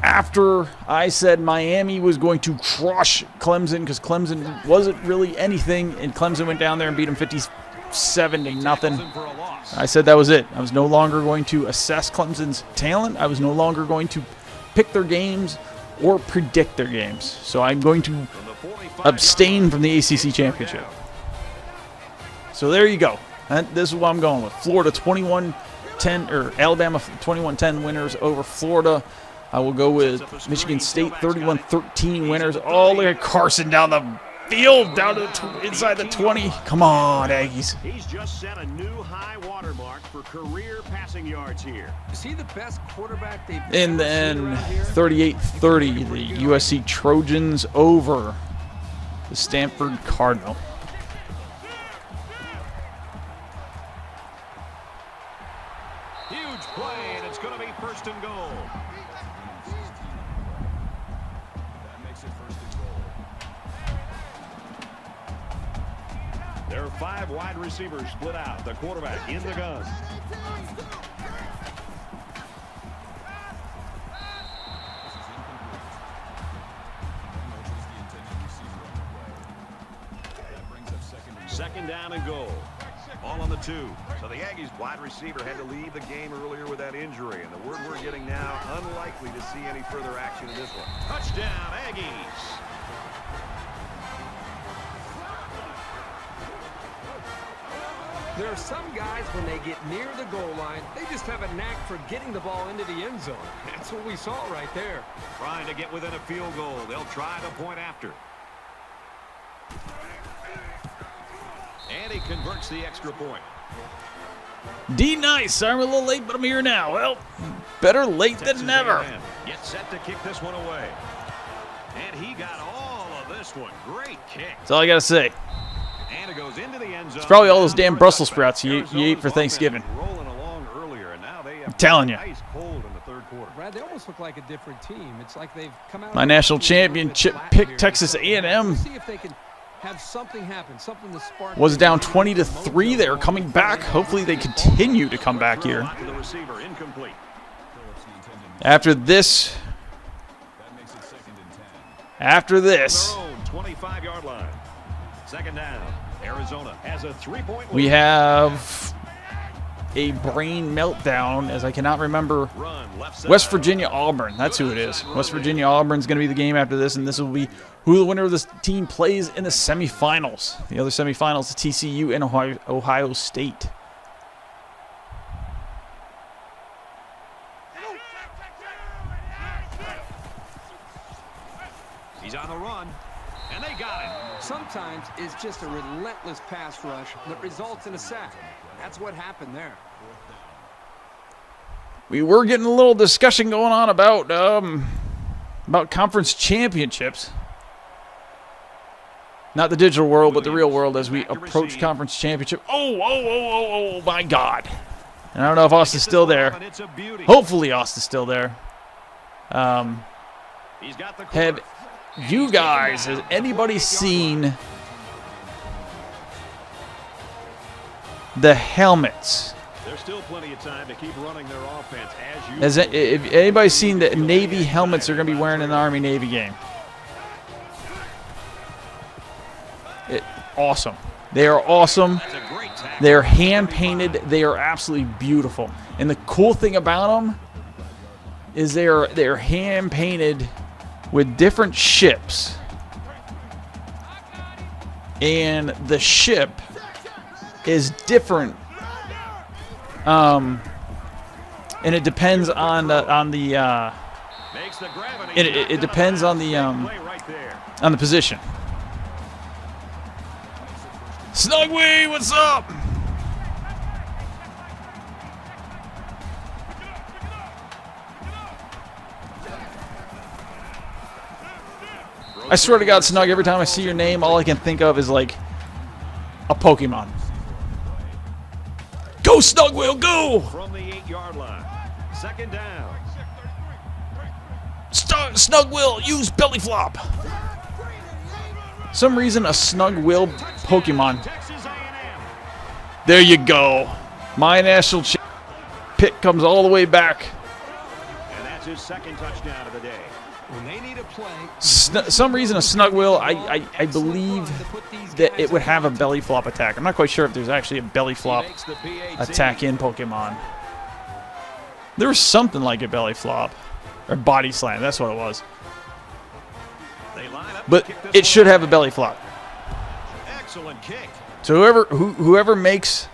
after I said Miami was going to crush Clemson because Clemson wasn't really anything, and Clemson went down there and beat them 57-0. I said that was it. I was no longer going to assess Clemson's talent. I was no longer going to pick their games or predict their games. So I'm going to abstain from the ACC championship. So there you go. This is what I'm going with. Florida 21-10, or Alabama 21-10 winners over Florida. I will go with Michigan State 31-13 winners. Oh, look at Carson down the field, down to the inside the 20. Come on, Aggies. He's just set a new high water mark for career passing yards here. Is he the best quarterback they've And then 38-30, the USC Trojans over the Stanford Cardinal. Huge play, and it's going to be first and goal. That makes it first and goal. There are 5 wide receivers split out. The quarterback in the gun. Second down and goal. Ball on the 2. So the Aggies wide receiver had to leave the game earlier with that injury. And the word we're getting now, unlikely to see any further action in this one. Touchdown, Aggies. There are some guys, when they get near the goal line, they just have a knack for getting the ball into the end zone. That's what we saw right there. Trying to get within a field goal. They'll try the point after. And he converts the extra point. D nice. I'm a little late, but I'm here now. Well, better late than never. Gets set to kick this one away. And he got all of this one. Great kick. That's all I got to say. And it goes into the end zone. It's probably all those damn Brussels sprouts you ate for Thanksgiving. Rolling along earlier, and now they have I'm telling you. ice cold in the third quarter. Brad, they almost look like a different team. It's like they've come out. My national championship pick, Texas A&M. See if they can have something happen, something to spark. Was down 20-3. They are coming back. Hopefully they continue to come back here. To the receiver, incomplete. After this, That makes it second and 10. after this, Their own 25-yard line. Second down. Arizona has a 3-point we lead. have a brain meltdown as I cannot remember. Run left side. West Virginia Auburn. That's who it is. West Virginia Auburn's going to be the game after this, and this will be who the winner of this team plays in the semifinals. The other semifinals, TCU and Ohio State. He's on the run, and they got him. Sometimes it's just a relentless pass rush that results in a sack. That's what happened there. We were getting a little discussion going on about conference championships. Not the digital world, but the real world as we approach conference championship. Oh, my God. And I don't know if Austin's still there. And it's a beauty. Hopefully Austin's still there. He's got the Have you guys, has anybody seen the helmets? There's still plenty of time to keep running their offense as you. Has if anybody seen the Navy helmets they're going to be wearing in the Army-Navy game? Awesome. They are awesome. That's a great tackle. They are hand-painted. They are absolutely beautiful. And the cool thing about them is they are hand-painted with different ships. And the ship is different. And it depends on the Makes the grab, and it depends on the play right there. on the position. Snugwee, what's up? I swear to God, Snug, every time I see your name, all I can think of is like a Pokemon. Go, Snugwheel, go! From the 8-yard line. Second down. Snugwheel, use belly flop. Some reason a Snugwheel Pokemon. Texas A&M. There you go. My national pick comes all the way back. And that's That's his second touchdown of the day. When they need a play, Some reason a snug will, I believe that it would have a belly flop attack. I'm not quite sure if there's actually a belly flop Makes the PAT. attack in Pokemon. There was something like a belly flop. Or body slam, that's what it was. They line up to But kick this it should one. have a belly flop. Excellent kick. So whoever makes,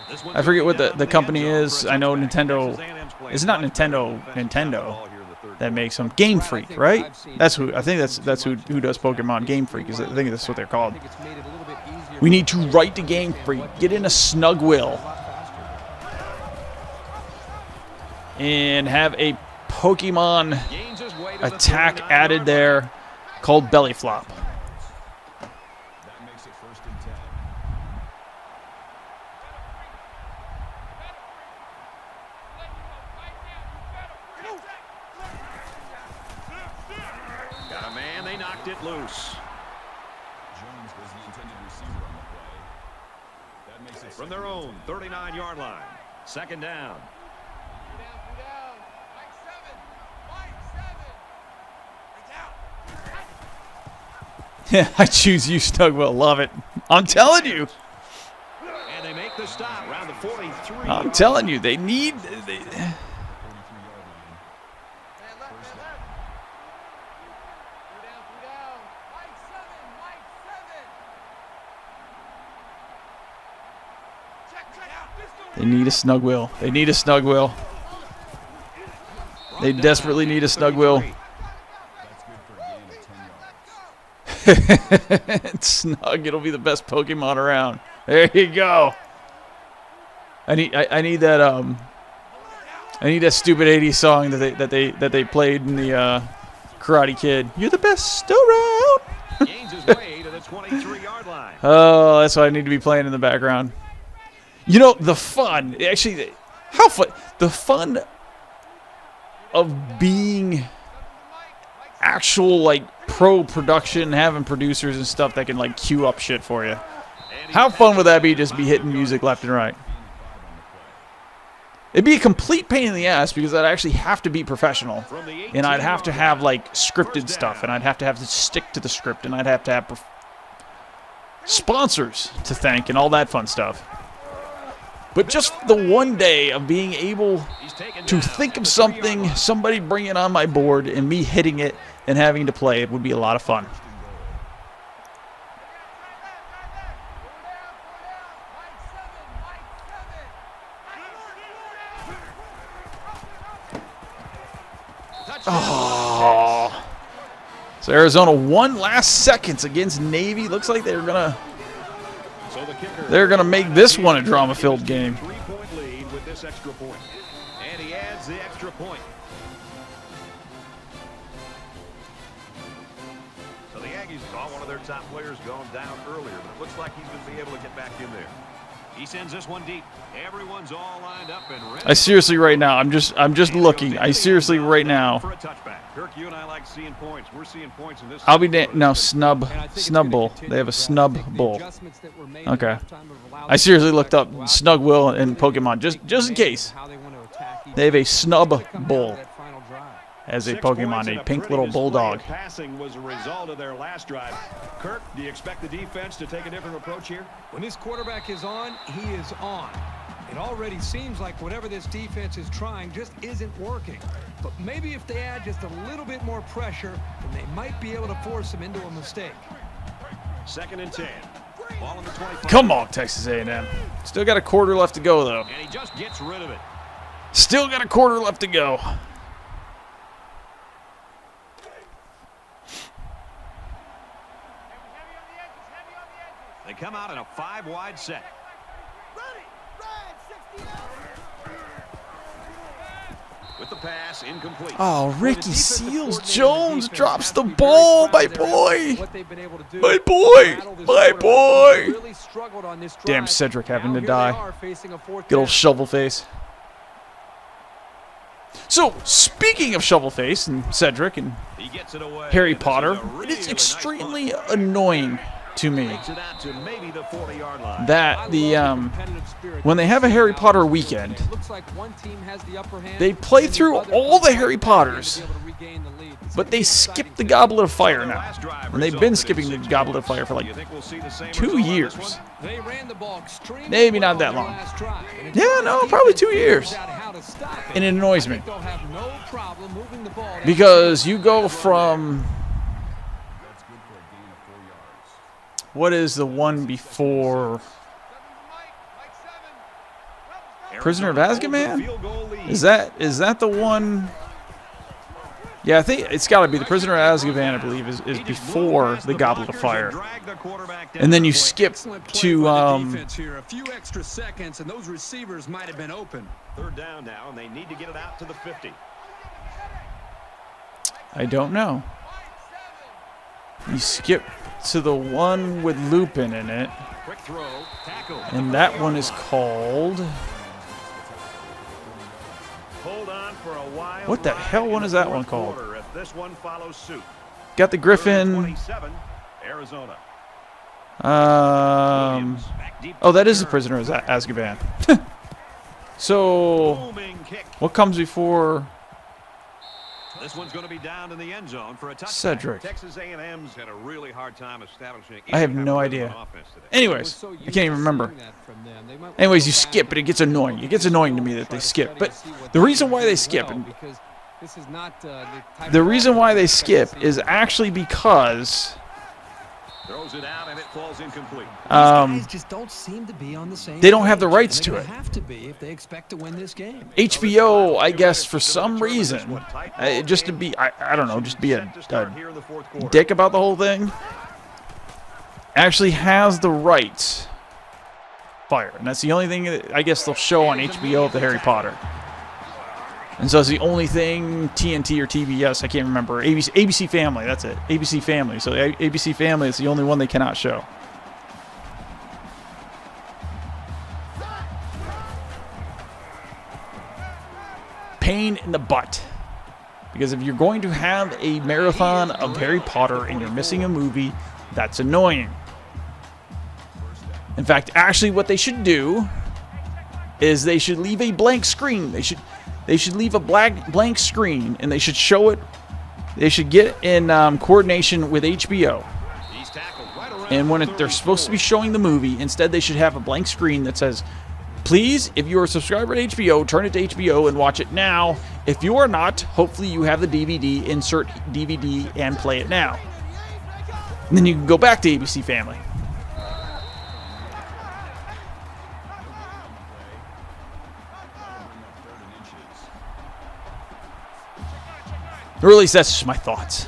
This one's I forget what down the the company end zone is. for a I know touchback. Nintendo, Texas A&M's playing it's not much better Nintendo, defense Nintendo ball here in the third that quarter. makes them. Game Freak, right? That's who, I think that's who does Pokemon. Game Freak, I think that's what they're called. We need to write to Game Freak, get in a snug will, and have a Pokemon Gains his way to the attack 39-yard added there called belly flop. That makes it 1st and 10. Got a man. They knocked it loose. Jones was the intended receiver on the play. That makes it From their own 39-yard line. Second down. Yeah, I choose you, Snugwell. Love it. I'm telling you. And they make the stop around the 43. I'm telling you, they need. They, 43-yard line. they need a snug will. They need a snug will. They desperately need a snug will. That's good for a gain of 10 yards. It's snug. It'll be the best Pokemon around. There you go. I need that I need that stupid '80s song that they played in the Karate Kid. You're the best around. Gains his way to the 23-yard line. Oh, that's what I need to be playing in the background. You know, the fun, actually, how fun, the fun of being actual, like, pro production, having producers and stuff that can, like, queue up shit for you. How fun would that be, just be hitting music left and right? It'd be a complete pain in the ass because I'd actually have to be professional. And I'd have to have, like, scripted stuff, and I'd have to stick to the script, and I'd have to have sponsors to thank and all that fun stuff. But just the one day of being able to think of something, somebody bring it on my board, and me hitting it and having to play it would be a lot of fun. Oh. So Arizona won last seconds against Navy. Looks like they're gonna make this one a drama-filled game. 3-point lead with this extra point. And he adds the extra point. So the Aggies saw one of their top players going down earlier, but it looks like he's going to be able to get back in there. He sends this one deep. Everyone's all lined up and ready. I seriously right now, I'm just looking. I seriously right now. For a touchback. Kirk, you and I like seeing points. We're seeing points in this. I'll be now snub bowl. They have a snub bowl. Okay. I seriously looked up snug will and Pokemon just in case. They have a snub bowl as a 6 points Pokemon, and a pink pretty little display bulldog. of Passing was a result of their last drive. Kirk, do you expect the defense to take a different approach here? when this quarterback is on, he is on. It already seems like whatever this defense is trying just isn't working. But maybe if they add just a little bit more pressure, then they might be able to force him into a mistake. 2nd and 10. Ball on the 25. Come on, Texas A&M. Still got a quarter left to go though. And he just gets rid of it. Still got a quarter left to go. They come out in a 5-wide set. With the pass, incomplete. Oh, Ricky Seals Jones drops the ball, my boy. My boy. My boy. Damn Cedric having to die. Good old shovel face. So, speaking of shovel face and Cedric and He gets it away. Harry This is Potter, a really it is nice extremely punt. annoying to me Takes it out to maybe the 40-yard line. that when they have a Harry Potter weekend, they play through all the Harry Potters, but they skip the Goblet of Fire now. And they've been skipping the Goblet of Fire for like 2 years. Maybe not that long. Yeah, no, probably 2 years. And it annoys me. Because you go from... What is the one before... Prisoner of Azkaban? Is that the one... Yeah, I think it's got to be the Prisoner of Azkaban, I believe, is before the Goblet of Fire. And then you skip to... A few extra seconds, and those receivers might have been open. Third down now, and they need to get it out to the 50. I don't know. You skip to the one with Lupin in it. Quick throw, tackle. And that one is called... Hold on for a while. What the hell one is that one called? If this one follows suit. Got the Griffin. 27, Arizona. Oh, that is the Prisoner of Azkaban. So, Booming kick. what comes before This one's going to be down in the end zone for a touchdown. Cedric? Texas A&M's had a really hard time establishing. I have no idea. Anyways, I can't even remember. Anyways, you skip, but it gets annoying. It gets annoying to me that they skip. But the reason why they skip, and the reason why they skip is actually because Throws it out and it falls incomplete. just don't seem to be on the same they don't have the page. rights They're to gonna it. have to be if they expect to win this game. HBO, I guess, for some reason, just to be, I don't know, just be a dick about the whole thing, actually has the rights. Fire, and that's the only thing that I guess they'll show on HBO of the Harry Potter. And so it's the only thing TNT or TBS, I can't remember. ABC Family, that's it. ABC Family. So ABC Family is the only one they cannot show. Pain in the butt. Because if you're going to have a marathon of Harry Potter and you're missing a movie, that's annoying. In fact, actually what they should do is they should leave a blank screen. They should leave a blank screen, and they should show it. They should get in coordination with HBO. And when they're supposed to be showing the movie, instead they should have a blank screen that says, please, if you're a subscriber to HBO, turn it to HBO and watch it now. If you are not, hopefully you have the DVD, insert DVD and play it now. And then you can go back to ABC Family. Or at least that's just my thoughts.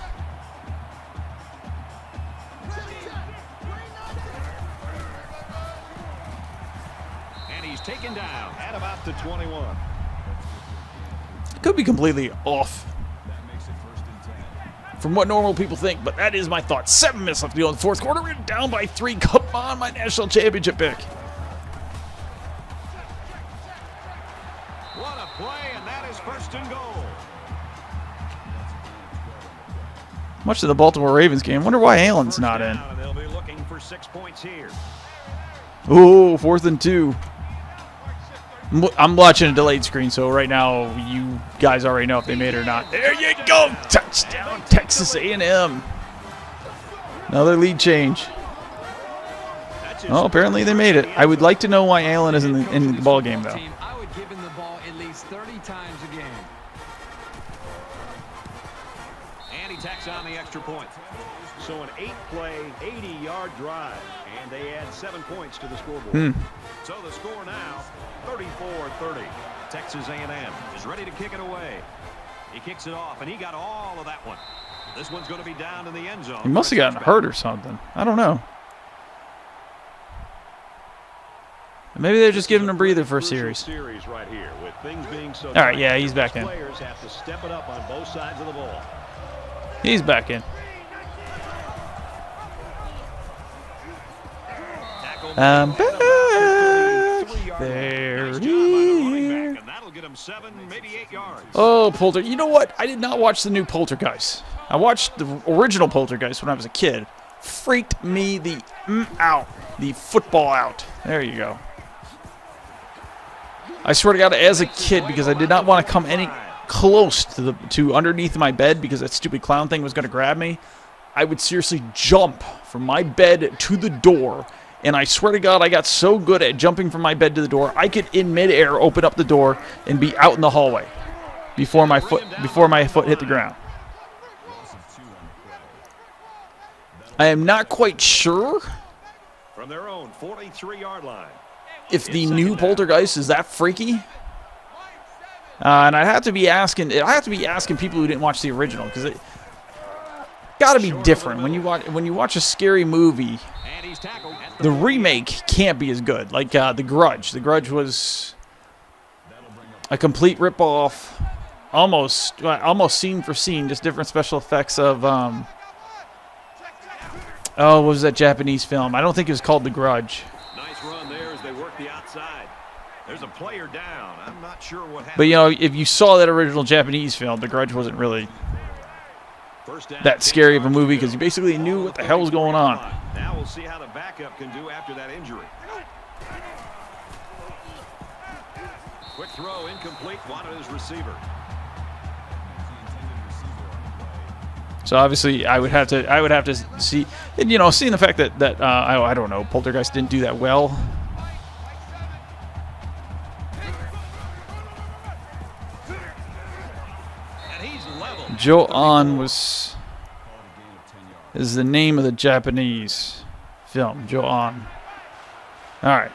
And he's taken down at about the 21. Could be completely off from what normal people think, but that is my thoughts. 7 minutes left to go in the fourth quarter. We're down by 3. Come on, my national championship pick. What a play, and that is first and goal. Much of the Baltimore Ravens game. Wonder why Allen's not in. They'll be looking for 6 points here. Ooh, 4th and 2. I'm watching a delayed screen, so right now you guys already know if they made it or not. There you go. Touchdown, Texas A&M. Another lead change. Oh, apparently they made it. I would like to know why Allen is in the ball game, though. I would give him the ball at least 30 times a game. And he tacks on the extra point. So an 8-play, 80-yard drive, and they add 7 points to the scoreboard. So the score now, 34-30. Texas A&M is ready to kick it away. He kicks it off, and he got all of that one. This one's going to be down in the end zone. He must have gotten hurt or something. I don't know. Maybe they're just giving him a breather for a series. Right here, with things being so all right, yeah, he's back in. Players have to step it up on both sides of the ball. He's back in. I'm back. There he is. Oh, Polter. You know what? I did not watch the new Poltergeist. I watched the original Poltergeist when I was a kid. Freaked me the Out. The football out. There you go. I swear to God, as a kid, because I did not want to come any close to underneath my bed because that stupid clown thing was going to grab me, I would seriously jump from my bed to the door. And I swear to God, I got so good at jumping from my bed to the door, I could in midair open up the door and be out in the hallway before my foot hit the ground. I am not quite sure From their own 43-yard line. if the new Poltergeist is that freaky. And I have to be asking people who didn't watch the original, because it got to be different when you watch a scary movie. The remake can't be as good. Like The Grudge. The Grudge was a complete ripoff, almost scene for scene, just different special effects of what was that Japanese film? I don't think it was called The Grudge. Nice run there as they work the outside. There's a player down. I'm not sure what happened. But you know, if you saw that original Japanese film, The Grudge wasn't really that scary of a movie because you basically knew what the hell was going on. Now we'll see how the backup can do after that injury. Quick throw, incomplete, wanted his receiver. So obviously, I would have to see, and you know, seeing the fact that I don't know, Poltergeist didn't do that well. And he's level. Jo-An is the name of the Japanese film. Jo-An. All right.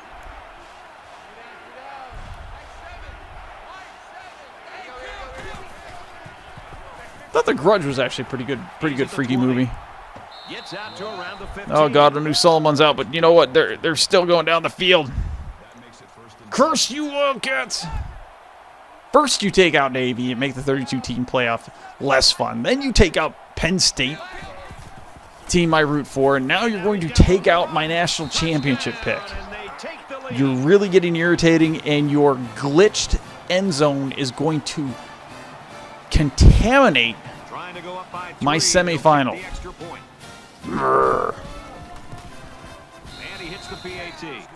I thought The Grudge was actually pretty good freaky movie. Gets out to around the 15. Oh God, I knew Solomon's out, but you know what? They're still going down the field. Curse you, Wildcats! First you take out Navy and make the 32-team playoff less fun. Then you take out Penn State, team I root for, and now you're going to take out my national championship pick. You're really getting irritating, and your glitched end zone is going to contaminate my semifinal. And he hits the PAT.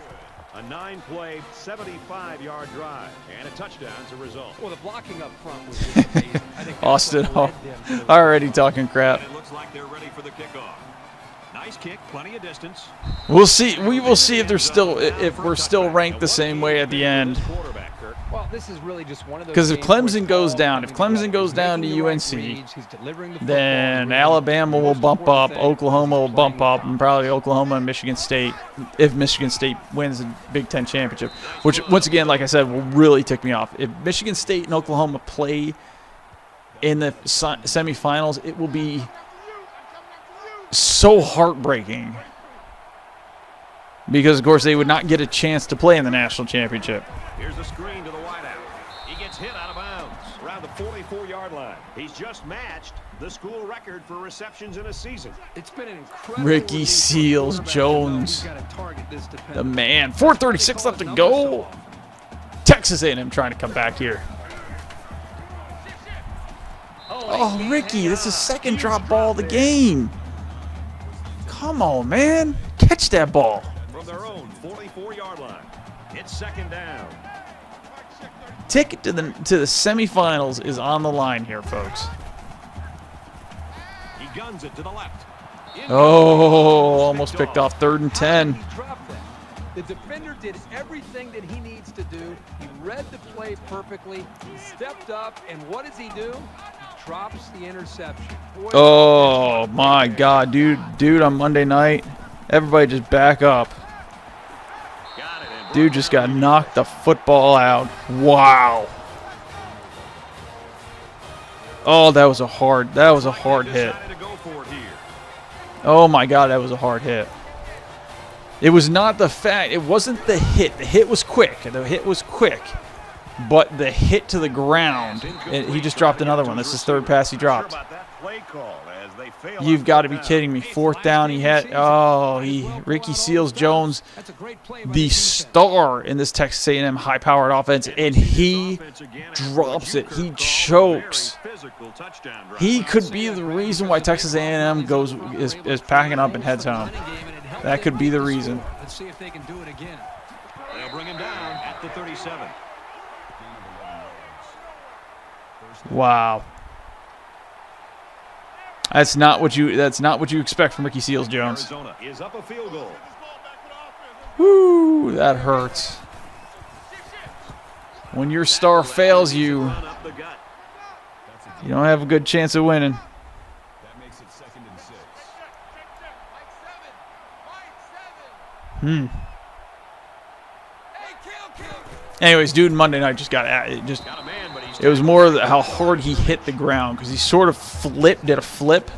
A 9-play, 75-yard drive, and a touchdown to result. Well, the blocking up front was just amazing. I think Austin that's what led them to the- already talking crap. And it looks like they're ready for the kickoff. Nice kick, plenty of distance. We'll see. We will see if we're still ranked the same way at the end. Well, this is really just one of those. Because if games where Clemson it's goes all down, if coming Clemson together. goes down to He's making the right UNC, reads, he's delivering the football, then he's Alabama will most bump important up, thing, Oklahoma will he's bump playing up, and probably Oklahoma and Michigan State, if Michigan State wins the Big Ten championship, which once again, like I said, will really tick me off. If Michigan State and Oklahoma play in the semifinals, it will be so heartbreaking. Because, of course, they would not get a chance to play in the national championship. Here's the screen to the wideout. He gets hit out of bounds around the 44-yard line. He's just matched the school record for receptions in a season. It's been an incredible Ricky routine for Seals quarterback to know Jones, he's gotta target this defender. the man. 4:36 left to go. Texas A&M trying to come back here. Oh, Ricky, this is second drop ball of the game. Come on, man. Catch that ball. From their own 44-yard line. It's second down. Ticket to the semifinals is on the line here, folks. He guns it to the left. Oh, almost picked off 3rd and 10. He dropped that. The defender did everything that he needs to do. He read the play perfectly. He stepped up, and what does he do? He drops the interception. Boy, Oh, my God, dude, on Monday night, everybody just back up. Got it. And Dude just got knocked the football out. Wow. Oh, that was a hard hit. decided to go for it here. Oh my God, that was a hard hit. It was not the fact. It wasn't the hit. The hit was quick. But the hit to the ground, he just dropped another one. This is third pass he dropped. Sure about that play call as they fail You've on got to fourth be down. kidding me. 4th down, he had. Oh, Ricky Seals Jones, That's a great play by the defense. star in this Texas A&M high-powered offense, and he drops it. He chokes. He could be the reason why Texas A&M is packing up and heads home. That could be the reason. Let's see if they can do it again. They'll bring him down at the 37. Wow. That's not what you expect from Ricky Seals-Jones. Arizona is up a field goal. Woo, that hurts. When your star fails you, Run up the gut. you don't have a good chance of winning. That makes it 2nd and 6. Anyways, dude, Monday night just got Got a man, but he's it was more how hard he hit the ground because he sort of did a flip,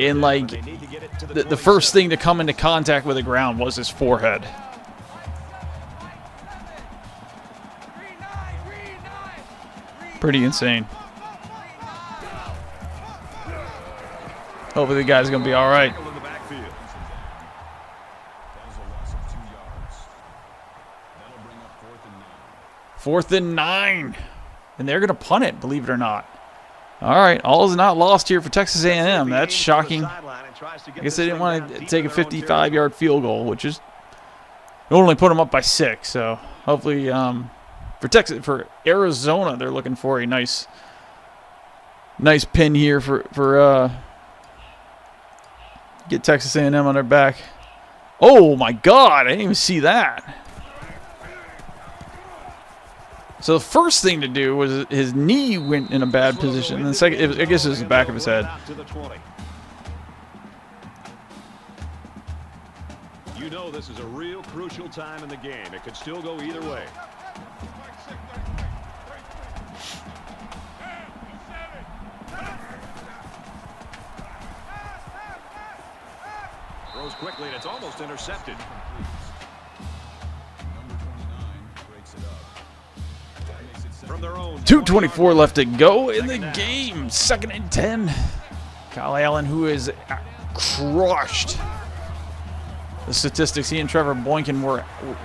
and like They need to get it to the first thing to come into contact with the ground was his forehead. Pretty insane. Hopefully the guy's gonna be all right. tackle in the backfield. That is a loss of 2 yards. That'll bring up 4th and 9. 4th and 9, and they're gonna punt it. Believe it or not. All right, all is not lost here for Texas A&M. That's shocking. I guess they didn't want to take a 55-yard field goal, which is normally put them up by 6. So hopefully, for Arizona, they're looking for a nice pin here for get Texas A&M on their back. Oh my God! I didn't even see that. So the first thing to do was his knee went in a bad position. And the second, I guess it was the back of his head. You know this is a real crucial time in the game. It could still go either way. Throws quickly, and it's almost intercepted. Number 29 breaks it up. That makes it 2nd. From their own 2:24 left to go in the game. 2nd and 10. Kyle Allen, who is crushed. The statistics he and Trevor Boykin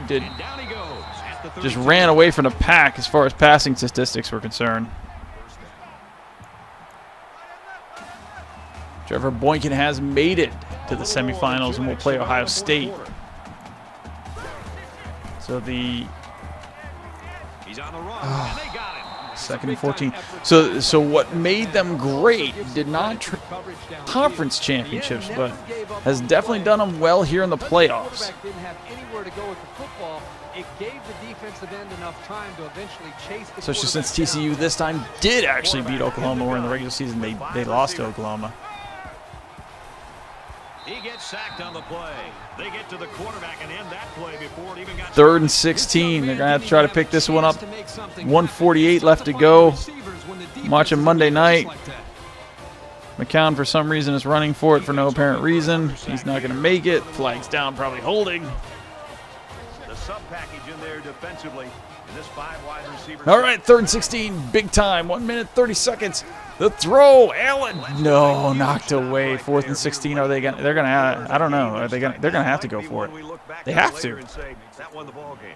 did And down he goes at the just 32. ran away from the pack as far as passing statistics were concerned. Trevor Boykin has made it to the semifinals and will play Ohio State. So the He's on the run, and they got him. 2nd and 14. So what made them great did not conference championships, but has definitely done them well here in the playoffs. Didn't have anywhere to go with the football. It gave the defensive end enough time to eventually chase the Especially since quarterback TCU down. this time did actually beat Oklahoma, where in the regular season they lost to Oklahoma. He gets sacked on the play. They get to the quarterback and end that play before it even got 3rd and 16. They're going to have to try to pick this one up. 1:48 left to go. I'm watching Monday night. McCown, for some reason, is running for it for no apparent reason. He's not going to make it. Flags down, probably holding. the sub package in there defensively. And this 5 wide receiver. All right, 3rd and 16, big time. 1 minute, 30 seconds. The throw, Allen. No, knocked away. 4th and 16. Are they going? They're going to. I don't know. Are they going? They're going to have to go for it. They have to. That won the ball game.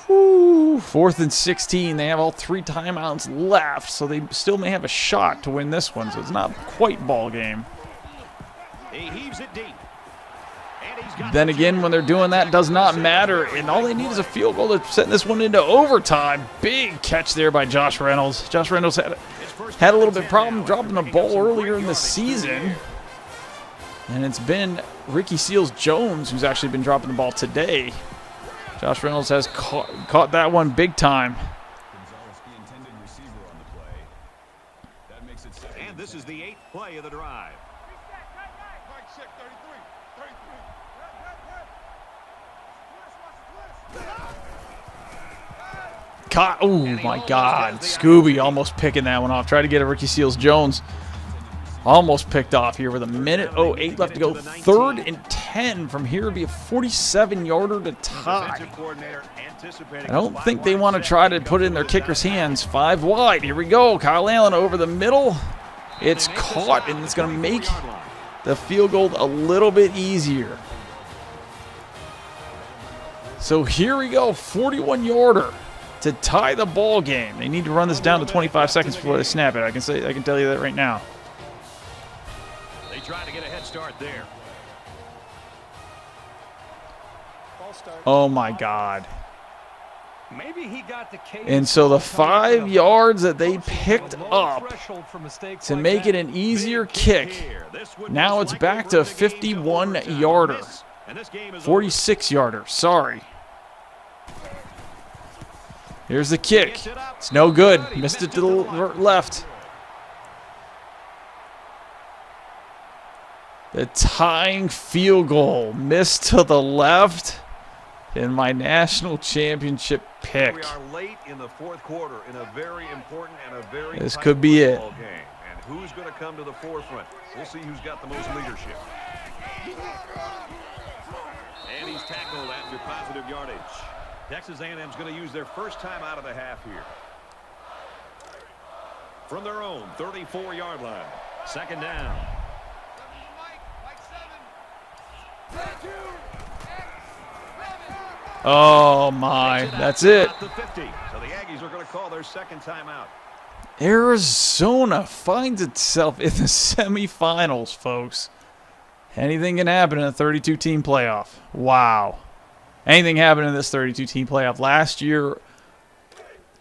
Whew, 4th and 16. They have all 3 timeouts left, so they still may have a shot to win this one. So it's not quite ball game. He heaves it deep. And he's got Then again, when they're doing that, does not matter. And all they need is a field goal to send this one into overtime. Big catch there by Josh Reynolds. Josh Reynolds had a little bit of problem dropping the ball earlier in the season. And it's been Ricky Seals-Jones who's actually been dropping the ball today. Josh Reynolds has caught that one big time. Gonzalez, the intended receiver on the play. That makes it 2nd. And this is the 8th play of the drive. Oh my God, Scooby almost picking that one off. Tried to get a Ricky Seals-Jones. Almost picked off here with 1:08 left to go. 3rd and 10. From here would be a 47-yarder to tie. I don't think they want to try to put it in their kicker's hands. 5 wide. Here we go. Kyle Allen over the middle. It's caught, and it's going to make the field goal a little bit easier. So here we go. 41-yarder to tie the ball game. They need to run this down to 25 seconds before they snap it. I can tell you that right now. They try to get a head start there. Oh, my God. Maybe he got the cadence. And so the 5 yards that they picked up to make it an easier kick, now it's back to a 51-yarder. 46-yarder, sorry. Here's the kick. It's no good. Missed it to the left. The tying field goal missed to the left in my national championship pick. We are late in the fourth quarter in a very important and a very This could be it. game. And who's going to come to the forefront? We'll see who's got the most leadership. And he's tackled after positive yardage. Texas A&M's going to use their first time out of the half here. From their own 34-yard line. Second down. Oh, my. That's it. So the Aggies are going to call their second timeout. Arizona finds itself in the semifinals, folks. Anything can happen in a 32-team playoff. Wow. Anything happened in this 32-team playoff. Last year,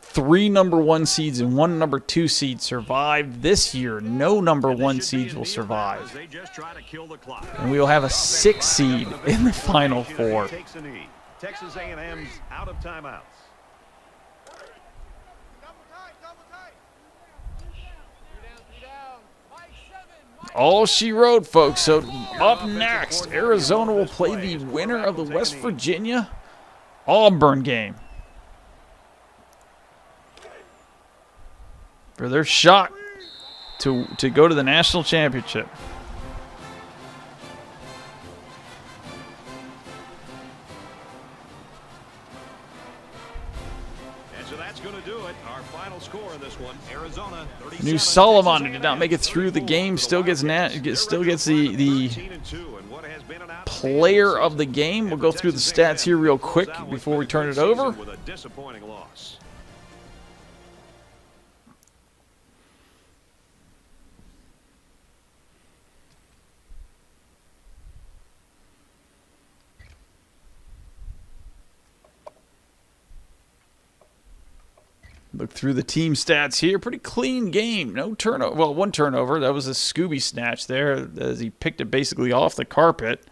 3 number 1 seeds and 1 number 2 seed survived. This year, no number 1 seeds will survive. And we will have a 6 seed in the Final Four. Texas A&M's out of timeouts. All she wrote, folks. So up next, Arizona will play the winner of the West Virginia Auburn game for their shot to go to the national championship. New Solomon did not make it through the game. Still gets the player of the game. We'll go through the stats here real quick before we turn it over. Look through the team stats here. Pretty clean game. No turnover. Well, 1 turnover. That was a Scooby snatch there as he picked it basically off the carpet.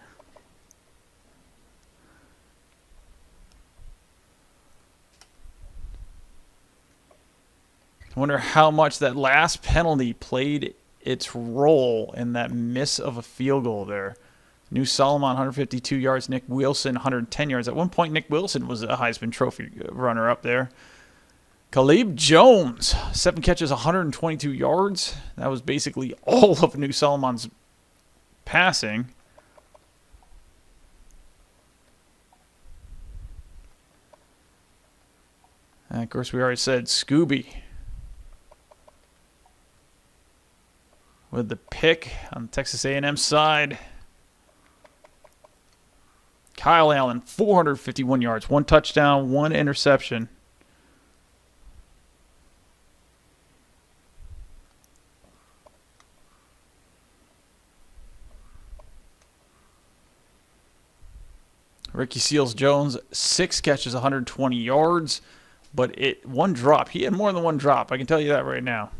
I wonder how much that last penalty played its role in that miss of a field goal there. New Solomon, 152 yards. Nick Wilson, 110 yards. At one point, Nick Wilson was a Heisman Trophy runner-up there. Caleb Jones, 7 catches, 122 yards. That was basically all of New Solomon's passing. And of course, we already said Scooby with the pick on the Texas A&M side. Kyle Allen, 451 yards, 1 touchdown, 1 interception. Ricky Seals-Jones, 6 catches, 120 yards, but 1 drop. He had more than 1 drop. I can tell you that right now.